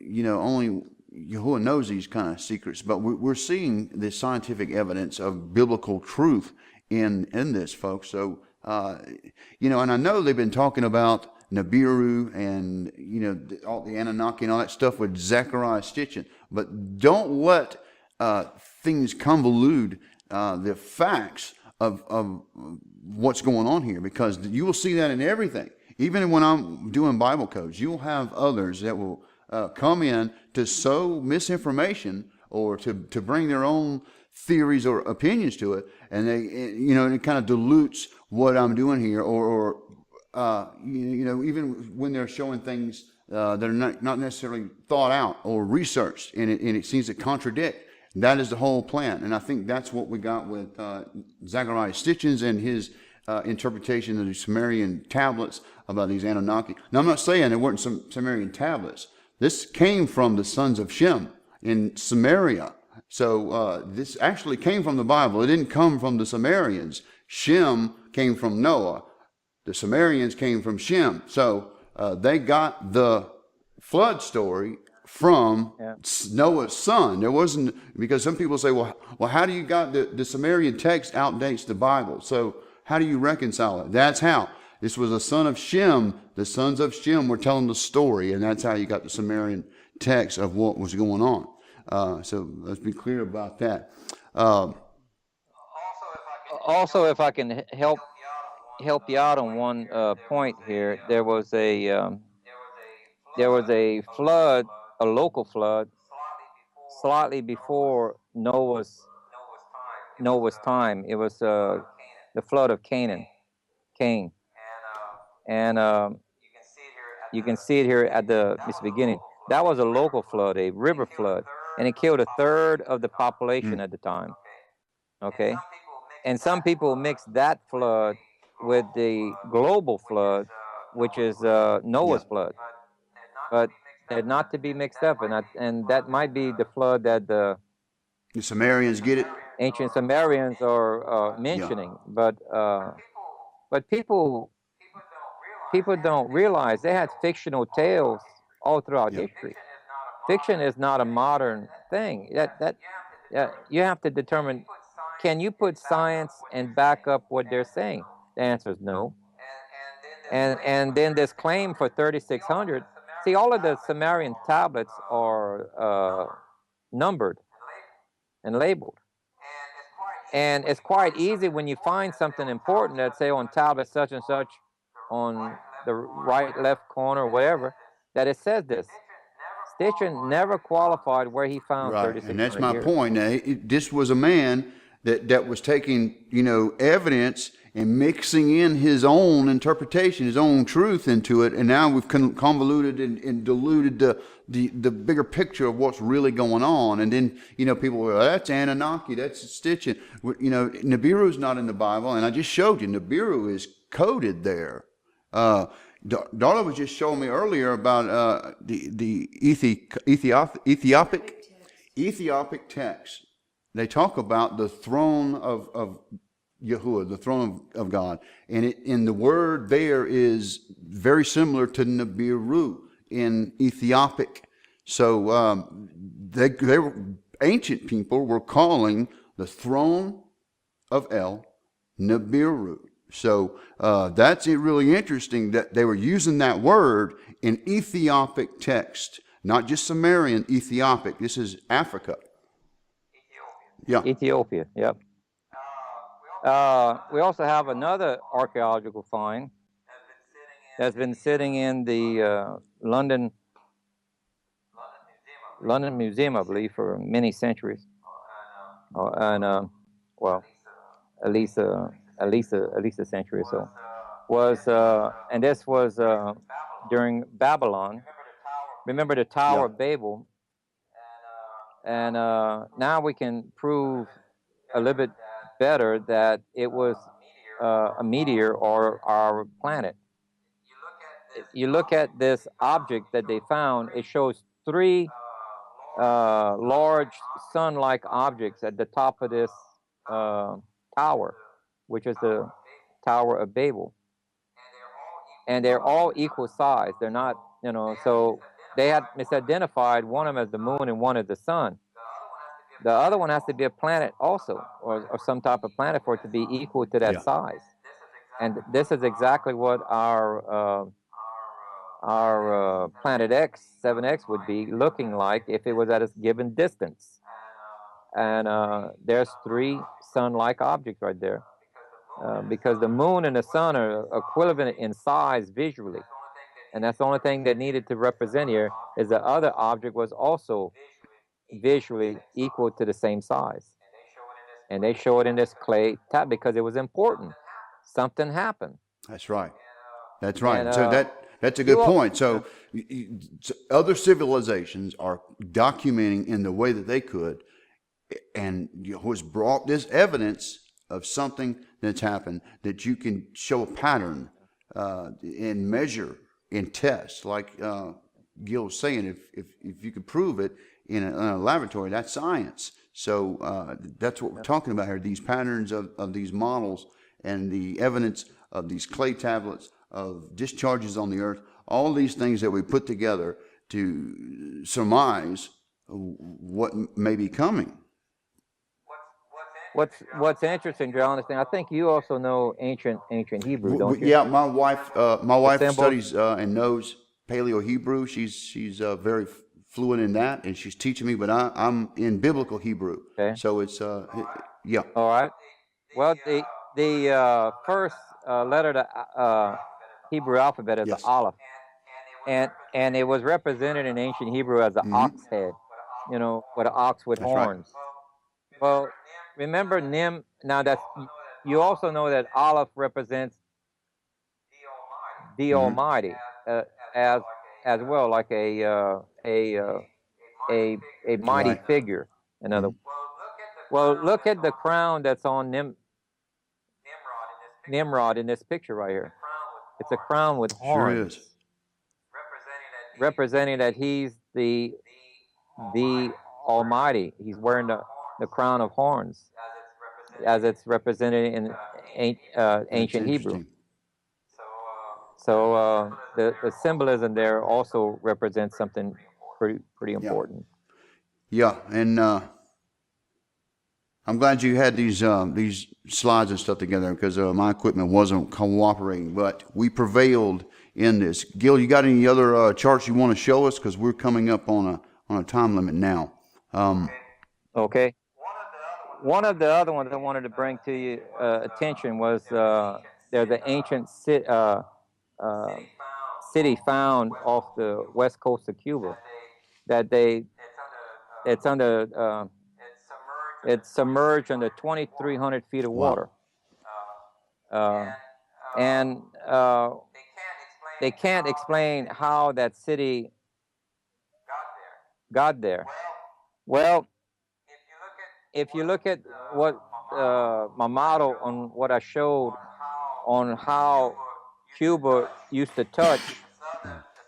You know, only Yahuwah knows these kind of secrets, but we're seeing the scientific evidence of biblical truth in this, folks. So, you know, and I know they've been talking about Nibiru and, you know, all the Anunnaki and all that stuff with Zechariah Stitchin, but don't let things convolute the facts of what's going on here, because you will see that in everything. Even when I'm doing Bible codes, you'll have others that will come in to sow misinformation or to bring their own theories or opinions to it, and they, you know, and it kind of dilutes what I'm doing here, or you know, even when they're showing things that are not necessarily thought out or researched, and it seems to contradict. That is the whole plan, and I think that's what we got with Zechariah Stitchins and his interpretation of the Sumerian tablets about these Anunnaki. Now, I'm not saying there weren't some Sumerian tablets. This came from the sons of Shem in Samaria. So this actually came from the Bible. It didn't come from the Sumerians. Shem came from Noah. The Sumerians came from Shem. So they got the flood story from Noah's son. There wasn't, because some people say, well, how do you got the Sumerian text outdates the Bible? So how do you reconcile it? That's how. This was a son of Shem. The sons of Shem were telling the story, and that's how you got the Sumerian text of what was going on. So let's be clear about that. Also, if I can help you out on one point here, there was a flood, a local flood, slightly before Noah's time. It was the flood of Cain, and you can see it here at this beginning. That was a local flood, a river flood, and it killed a third of the population at the time. Okay, and some people mix that flood with the global flood, which is Noah's flood, but they're not to be mixed up, and that might be the flood that the Sumerians get it. ancient Sumerians are mentioning, but people don't realize they had fictional tales all throughout history. Fiction is not a modern thing. You have to determine, can you put science and back up what they're saying? The answer is no. And then this claim for 3,600. See, all of the Sumerian tablets are numbered and labeled. And it's quite easy when you find something important that say on tablet such and such, on the right, left corner, or whatever, that it says this. Stitchin never qualified where he found 3,600 and that's my years. point. This was a man that was taking, you know, evidence and mixing in his own interpretation, his own truth into it, and now we've convoluted and diluted the bigger picture of what's really going on. And then, you know, people were, that's Anunnaki, that's Stitchin. You know, Nibiru is not in the Bible, and I just showed you Nibiru is coded there. Darla was just showing me earlier about the Ethiopic text. They talk about the throne of Yahuwah, the throne of God, and in the word there is very similar to Nibiru in Ethiopic. So they were, ancient people were calling the throne of El Nibiru. So that's really interesting that they were using that word in Ethiopic text, not just Sumerian, Ethiopic. This is Africa. Ethiopia, yep. We also have another archaeological find that's been sitting in the London Museum, I believe, for many centuries, and well, at least a century or so. And this was during Babylon. Remember the Tower of Babel, And now we can prove a little bit better that it was a meteor or our planet. You look at this object that they found, it shows three large sun-like objects at the top of this tower, which is the Tower of Babel. And they're all equal size. They're not, so they had misidentified one of them as the moon and one as the sun. The other one has to be a planet also, or some type of planet for it to be equal to that size. And this is exactly what our planet X, 7X, would be looking like if it was at a given distance. And there's three sun-like objects right there. Because the moon and the sun are equivalent in size visually. And that's the only thing that needed to represent here is the other object was also visually equal to the same size. And they show it in this clay tap because it was important. Something happened. That's right. That's right. And, So that's a good point. So other civilizations are documenting in the way that they could, and has brought this evidence of something that's happened that you can show a pattern and measure and test. Like Gil was saying, if you could prove it in a laboratory, that's science. So that's what we're talking about here, these patterns of these models and the evidence of these clay tablets, of discharges on the earth, all these things that we put together to surmise what may be coming. What's interesting, John, is I think you also know ancient Hebrew, don't you? Yeah, my wife studies and knows Paleo Hebrew. She's very fluent in that, and she's teaching me. But I'm in biblical Hebrew, okay. So it's yeah. All right. Well, the first letter to Hebrew alphabet is the Aleph, and it was represented in ancient Hebrew as an ox head, with an ox with horns. Right. Well, remember Nim. Now you also know that Aleph represents the Almighty as well, like a mighty figure. Another. Well, look at the crown that's on Nimrod in this picture right here. It's a crown with horns. Sure is. Representing that he's the Almighty. He's wearing the crown of horns, as it's represented in ancient Hebrew. So the symbolism there also represents something pretty important. Yeah, and I'm glad you had these slides and stuff together, because my equipment wasn't cooperating, but we prevailed in this. Gil, you got any other charts you want to show us? Because we're coming up on a time limit now. Okay. One of the other ones I wanted to bring to you attention was there's an ancient city found off the west coast of Cuba that it's submerged under 2,300 feet of water. And they can't explain how that city got there. Well, if you look at what my model on what I showed on how Cuba used to touch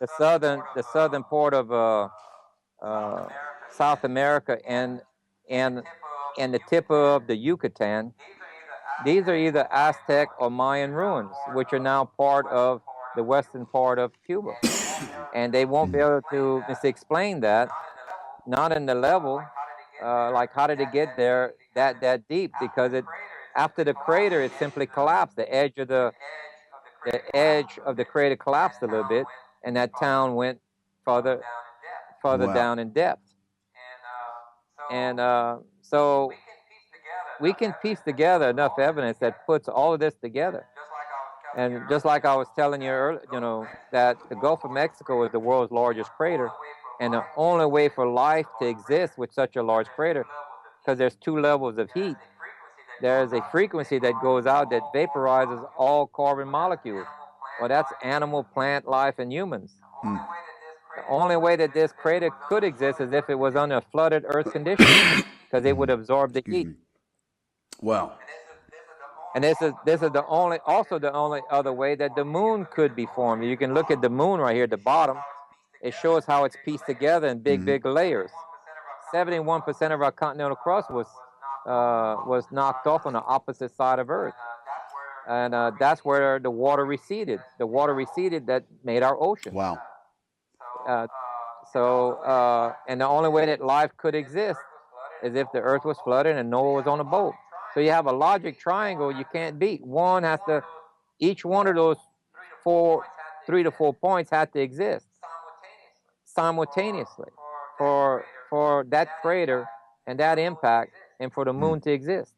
the southern part of South America and the tip of the Yucatan, these are either Aztec or Mayan ruins, which are now part of the western part of Cuba. And they won't be able to explain that, not in the level, like how did it get there that deep? Because after the crater, it simply collapsed. The edge of the crater collapsed a little bit, and that town went further down in depth. And so we can piece together enough evidence that puts all of this together. And just like I was telling you earlier, that the Gulf of Mexico is the world's largest crater, and the only way for life to exist with such a large crater, because there's two levels of heat. There's a frequency that goes out that vaporizes all carbon molecules. Well, that's animal, plant life, and humans. The only way that this crater could exist is if it was under flooded Earth conditions, because it would absorb the Excuse heat. me. Wow. And this is the only other way that the moon could be formed. You can look at the moon right here at the bottom. It shows how it's pieced together in big layers. 71% of our continental crust was knocked off on the opposite side of Earth, and that's where the water receded. The water receded that made our ocean. Wow. And the only way that life could exist is if the Earth was flooded and Noah was on a boat. So you have a logic triangle you can't beat. Each one of those 3 to 4 points had to exist simultaneously for that crater and that impact, and for the moon to exist.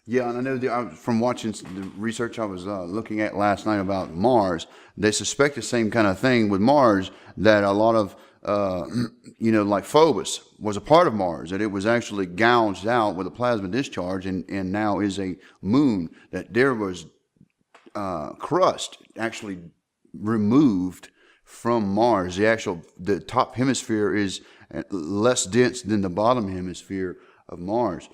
Yeah, and I know from watching the research I was looking at last night about Mars, they suspect the same kind of thing with Mars, that a lot of, like Phobos was a part of Mars, that it was actually gouged out with a plasma discharge and now is a moon, that there was crust actually removed from Mars. The top hemisphere is less dense than the bottom hemisphere of Mars.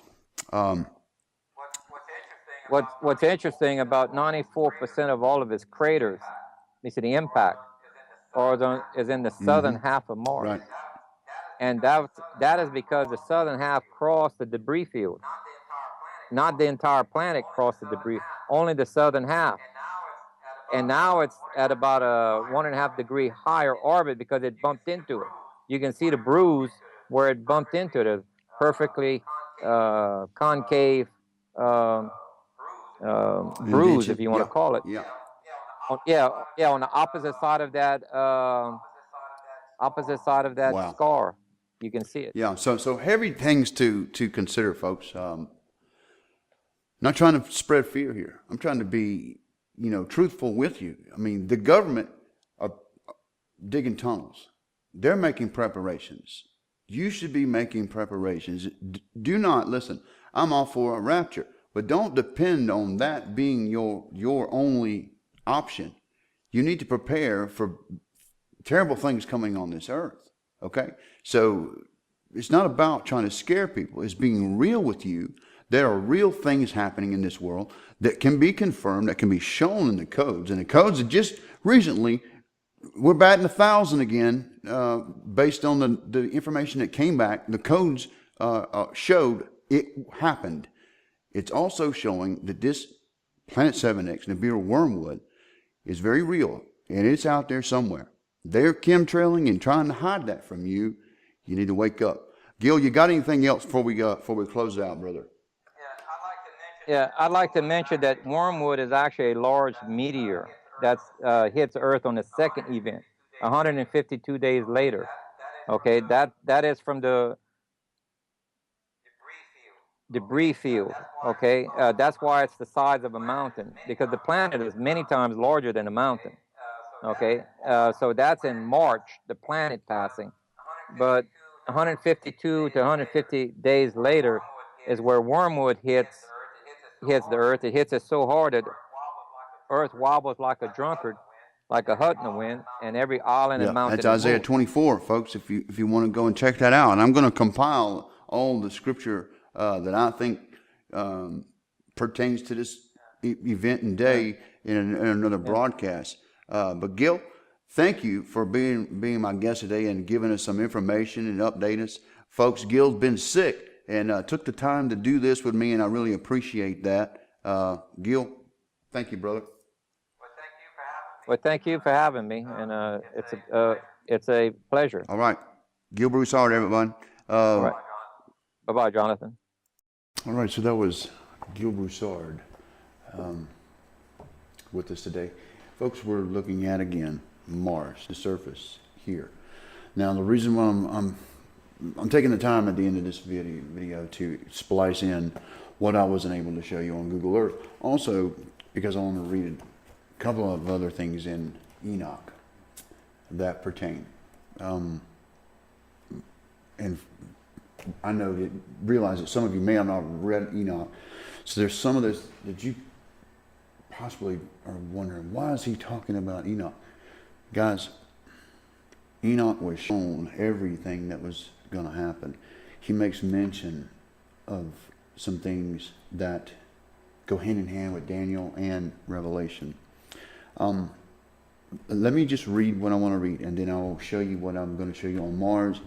What's interesting about 94% of all of its craters, you see the impact, is in the southern half of Mars. Right. And that is because the southern half crossed the debris field. Not the entire planet crossed the debris, only the southern half. And now it's at about a 1.5 degree higher orbit because it bumped into it. You can see the bruise where it bumped into it, a perfectly concave bruise, if you want to call it. Yeah. On the opposite side of that Wow. scar, you can see it. Yeah. So heavy things to consider, folks. Not trying to spread fear here. I'm trying to be, truthful with you. I mean, the government are digging tunnels. They're making preparations. You should be making preparations. Do not listen. I'm all for a rapture, but don't depend on that being your only option. You need to prepare for terrible things coming on this earth. Okay? So it's not about trying to scare people. It's being real with you. There are real things happening in this world that can be confirmed, that can be shown in the codes. And the codes are just recently, we're batting 1,000 again, based on the information that came back. The codes showed it happened. It's also showing that this Planet 7X, Nibiru wormwood, is very real, and it's out there somewhere. They're chemtrailing and trying to hide that from you. You need to wake up. Gil, you got anything else before we close out, brother? I'd like to mention that wormwood is actually a large meteor that hits Earth on the second event, 152 days later. Okay, that is from the debris field. Okay, that's why it's the size of a mountain, because the planet is many times larger than a mountain. Okay, so that's in March, the planet passing, but 152 to 150 days later is where wormwood hits the Earth. It hits it so hard that Earth wobbles like a drunkard, like a hut in the wind, and every island and mountain. That's Isaiah 24, folks. If you want to go and check that out, and I'm going to compile all the scripture that I think pertains to this event and day in another broadcast. But Gil, thank you for being my guest today and giving us some information and updating us, folks. Gil's been sick and took the time to do this with me, and I really appreciate that. Gil, thank you, brother. Well, thank you for having me, and it's a pleasure. All right, GILL BROUSSARD, everyone. All right. Bye-bye, Jonathan. All right, so that was GILL BROUSSARD with us today. Folks, we're looking at, again, Mars, the surface here. Now, the reason why I'm taking the time at the end of this video to splice in what I wasn't able to show you on Google Earth. Also, because I want to read a couple of other things in Enoch that pertain. And I know realize that some of you may have not read Enoch. So there's some of this that you possibly are wondering, why is he talking about Enoch? Guys, Enoch was shown everything that was going to happen. He makes mention of some things that go hand in hand with Daniel and Revelation. Let me just read what I want to read, and then I'll show you what I'm going to show you on Mars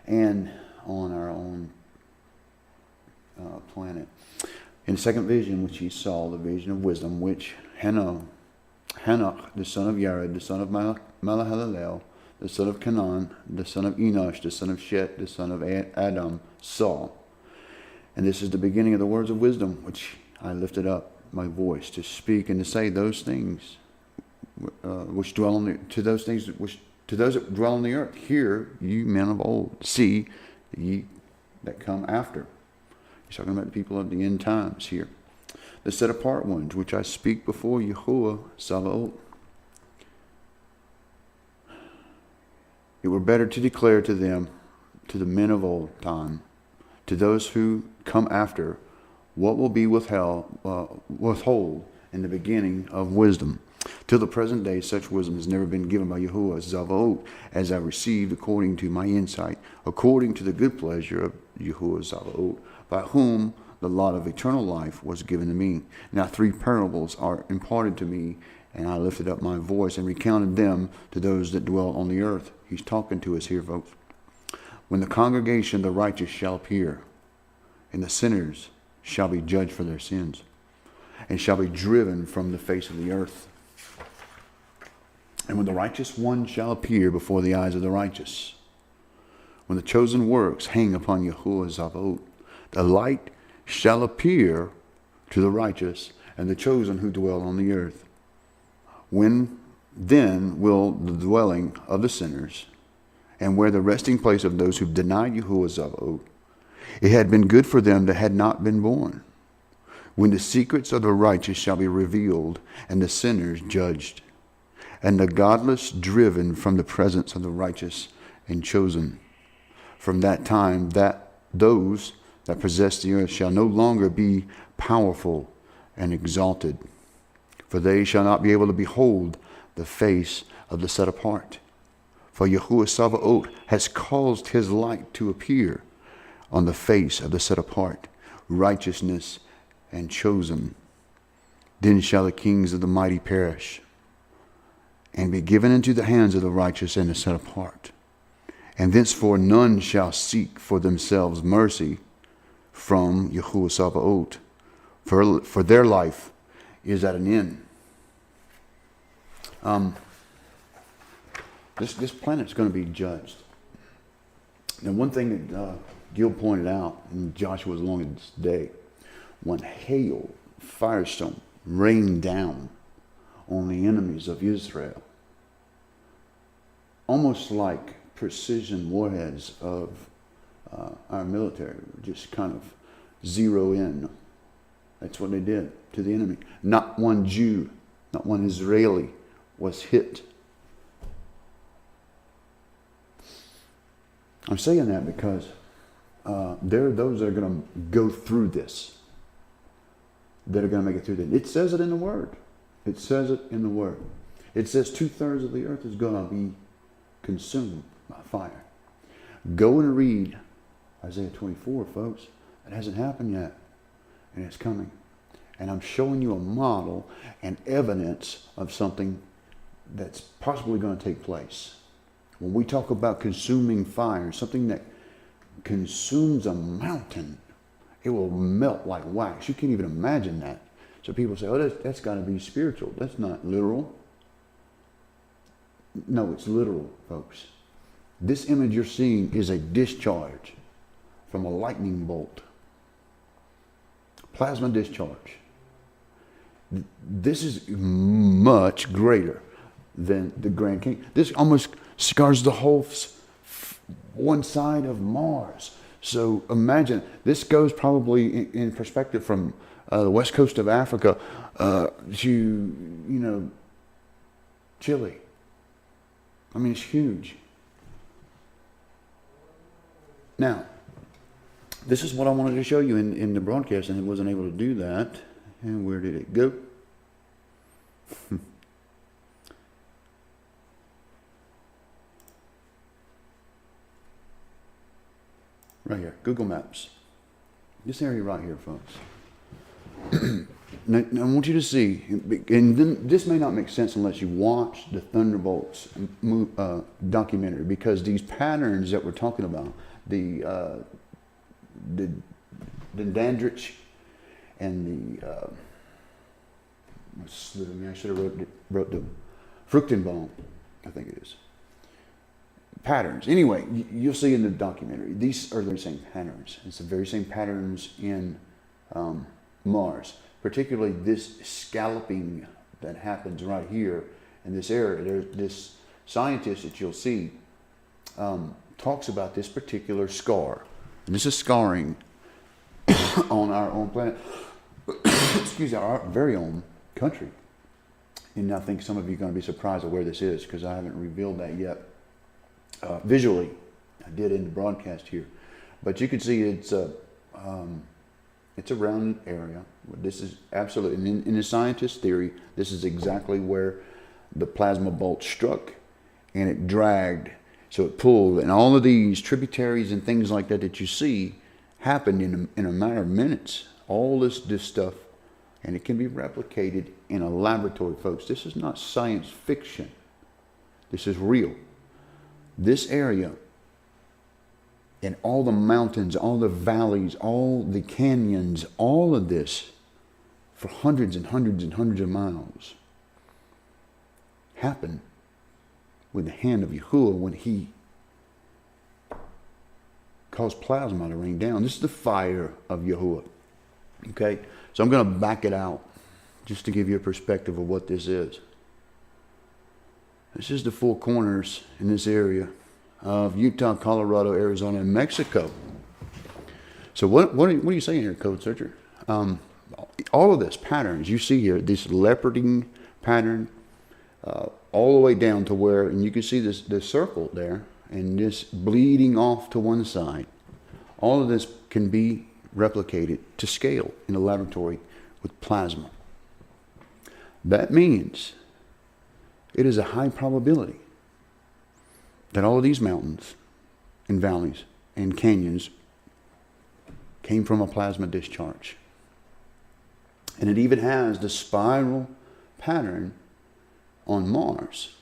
and on our own planet. In the second vision, which he saw, the vision of wisdom, which Hanok, the son of Yared, the son of Malahalel, the son of Canaan, the son of Enosh, the son of Shet, the son of Adam, saw. And this is the beginning of the words of wisdom, which I lifted up my voice to speak and to say those things which dwell on the, to those things which to those that dwell on the earth. Hear, you men of old, see ye that come after. He's talking about the people of the end times here. The set apart ones, which I speak before Yahuwah Sabaoth. It were better to declare to them, to the men of old time, to those who come after, what will be withhold in the beginning of wisdom. Till the present day, such wisdom has never been given by Yahuwah Zavaot, as I received according to my insight, according to the good pleasure of Yahuwah Zavaot, by whom the lot of eternal life was given to me. Now 3 parables are imparted to me, and I lifted up my voice and recounted them to those that dwell on the earth. He's talking to us here, folks. When the congregation of the righteous shall appear, and the sinners shall be judged for their sins, and shall be driven from the face of the earth. And when the righteous one shall appear before the eyes of the righteous, when the chosen works hang upon Yahuwah Zavaot, the light shall appear to the righteous and the chosen who dwell on the earth. When then will the dwelling of the sinners, and where the resting place of those who denied Yahuwah Zavaot, it had been good for them that had not been born. When the secrets of the righteous shall be revealed, and the sinners judged, and the godless driven from the presence of the righteous and chosen. From that time that those that possess the earth shall no longer be powerful and exalted, for they shall not be able to behold the face of the set apart. For Yahuwah Sabaoth has caused his light to appear on the face of the set apart, righteousness and chosen. Then shall the kings of the mighty perish, and be given into the hands of the righteous and the set apart. And thenceforth none shall seek for themselves mercy from Yahuwah Sabaoth, for their life is at an end. This planet's going to be judged. Now, one thing that Gil pointed out in Joshua's longest day, when hail, firestorm rained down on the enemies of Israel, almost like precision warheads of our military, just kind of zero in. That's what they did to the enemy. Not one Jew, not one Israeli was hit. I'm saying that because there are those that are going to go through this, that are going to make it through this. It says it in the Word. It says it in the Word. It says 2/3 of the earth is going to be consumed by fire. Go and read Isaiah 24, folks. It hasn't happened yet, and it's coming. And I'm showing you a model and evidence of something that's possibly going to take place. When we talk about consuming fire, something that consumes a mountain, it will melt like wax. You can't even imagine that. So people say, oh, that's got to be spiritual. That's not literal. No, it's literal, folks. This image you're seeing is a discharge from a lightning bolt. Plasma discharge. This is much greater than the Grand Canyon. This almost scars the whole one side of Mars. So imagine, this goes probably in perspective from the west coast of Africa to, Chile. I mean, it's huge. Now, this is what I wanted to show you in the broadcast, and it wasn't able to do that. And where did it go? Right here, Google Maps. This area right here, folks. Now, I want you to see, and then this may not make sense unless you watch the Thunderbolts documentary, because these patterns that we're talking about, the Dandridge and the I should have wrote the Fruchtenbaum, I think it is. Patterns. Anyway, you'll see in the documentary, these are the same patterns. It's the very same patterns in Mars, particularly this scalloping that happens right here in this area. There's this scientist that you'll see talks about this particular scar. And this is scarring on our own planet. Excuse me, our very own country. And I think some of you are going to be surprised at where this is, because I haven't revealed that yet. Visually, I did in the broadcast here, but you can see it's a round area. This is absolutely, in the scientist theory, this is exactly where the plasma bolt struck, and it dragged, so it pulled, and all of these tributaries and things like that that you see happened in a matter of minutes. All this stuff, and it can be replicated in a laboratory, folks. This is not science fiction. This is real. This area, and all the mountains, all the valleys, all the canyons, all of this, for hundreds and hundreds and hundreds of miles, happened with the hand of Yahuwah when he caused plasma to rain down. This is the fire of Yahuwah. Okay? So I'm going to back it out just to give you a perspective of what this is. This is the four corners in this area of Utah, Colorado, Arizona, and Mexico. So what are you saying here, Code Searcher? All of this patterns you see here, this leoparding pattern, all the way down to where, and you can see this circle there, and this bleeding off to one side. All of this can be replicated to scale in a laboratory with plasma. That means it is a high probability that all of these mountains and valleys and canyons came from a plasma discharge. And it even has the spiral pattern on Mars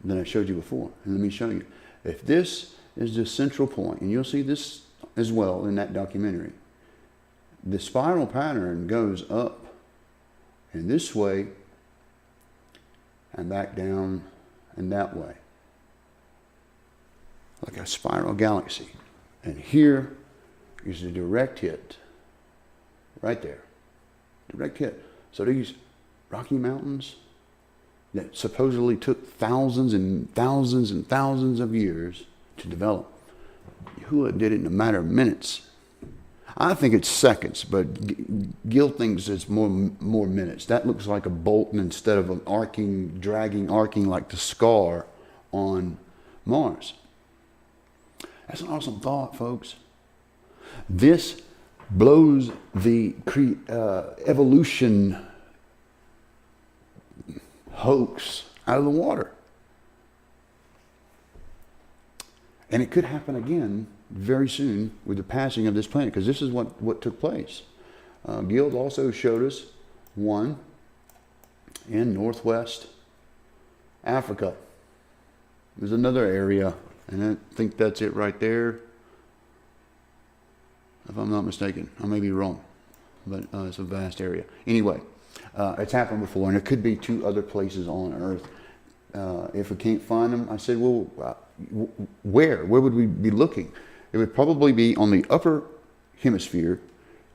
that I showed you before. And let me show you. If this is the central point, and you'll see this as well in that documentary, the spiral pattern goes up and this way and back down and that way, like a spiral galaxy. And here is a direct hit, right there, direct hit. So these Rocky Mountains that supposedly took thousands and thousands and thousands of years to develop, Yahuwah did it in a matter of minutes. I think it's seconds, but Gil thinks it's more minutes. That looks like a bolt instead of an arcing like the scar on Mars. That's an awesome thought, folks. This blows the evolution hoax out of the water. And it could happen again very soon with the passing of this planet, because this is what took place. Gil also showed us one in northwest Africa. There's another area, and I think that's it right there, if I'm not mistaken. I may be wrong, but it's a vast area. Anyway, it's happened before, and it could be 2 other places on Earth. If we can't find them, I said, well, where would we be looking? It would probably be on the upper hemisphere,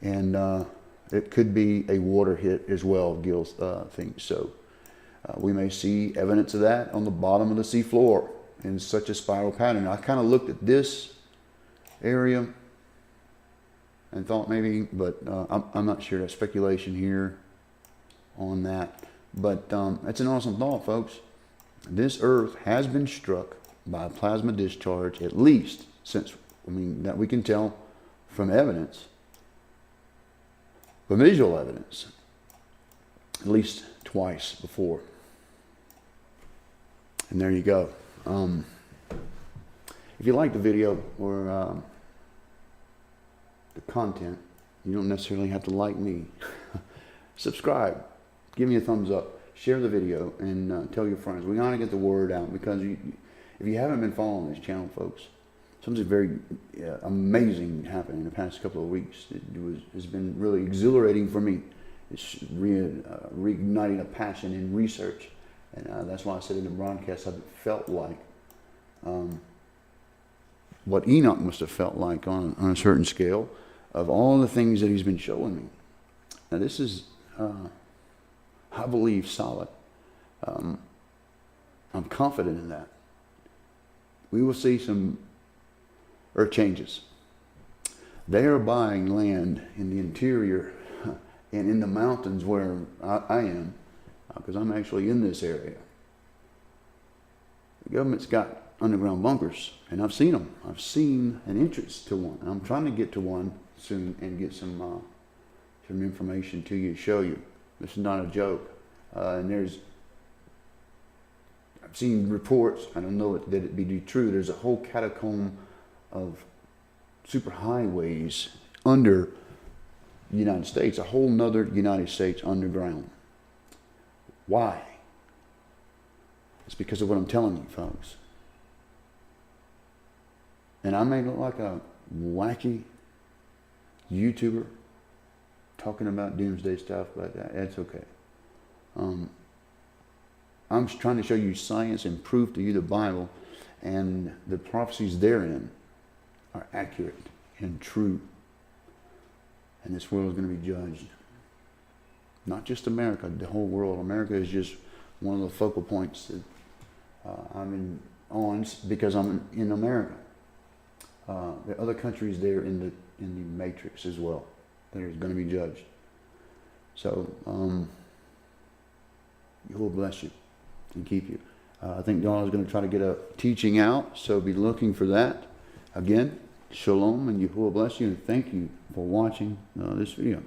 and it could be a water hit as well, Gil thinks. So we may see evidence of that on the bottom of the seafloor in such a spiral pattern. I kind of looked at this area and thought maybe, but I'm not sure. That's speculation here on that. But that's an awesome thought, folks. This Earth has been struck by a plasma discharge, at least since, that we can tell from evidence, from visual evidence, at least twice before. And there you go. If you like the video, or the content. You don't necessarily have to like me. Subscribe. Give me a thumbs up. Share the video and tell your friends. We got to get the word out because if you haven't been following this channel, folks, something very amazing happened in the past couple of weeks. Has been really exhilarating for me. It's reigniting a passion in research. And that's why I said in the broadcast, I felt like what Enoch must have felt like on a certain scale of all the things that he's been showing me. Now this is, I believe, solid. I'm confident in that. We will see some earth changes. They are buying land in the interior and in the mountains where I am, because I'm actually in this area. The government's got underground bunkers, and I've seen them. I've seen an entrance to one. I'm trying to get to one soon and get some information to you, show you. This is not a joke. And I've seen reports, I don't know that it be true, there's a whole catacomb of superhighways under the United States, a whole nother United States underground. Why? It's because of what I'm telling you, folks. And I may look like a wacky YouTuber talking about doomsday stuff, but that's okay. I'm just trying to show you science and proof to you the Bible and the prophecies therein are accurate and true. And this world is going to be judged. Not just America, the whole world. America is just one of the focal points that I'm on because I'm in America. There are other countries there in the matrix as well that are going to be judged. So, Yahuwah bless you and keep you. I think Donald is going to try to get a teaching out, so be looking for that. Again, shalom and Yahuwah bless you, and thank you for watching this video.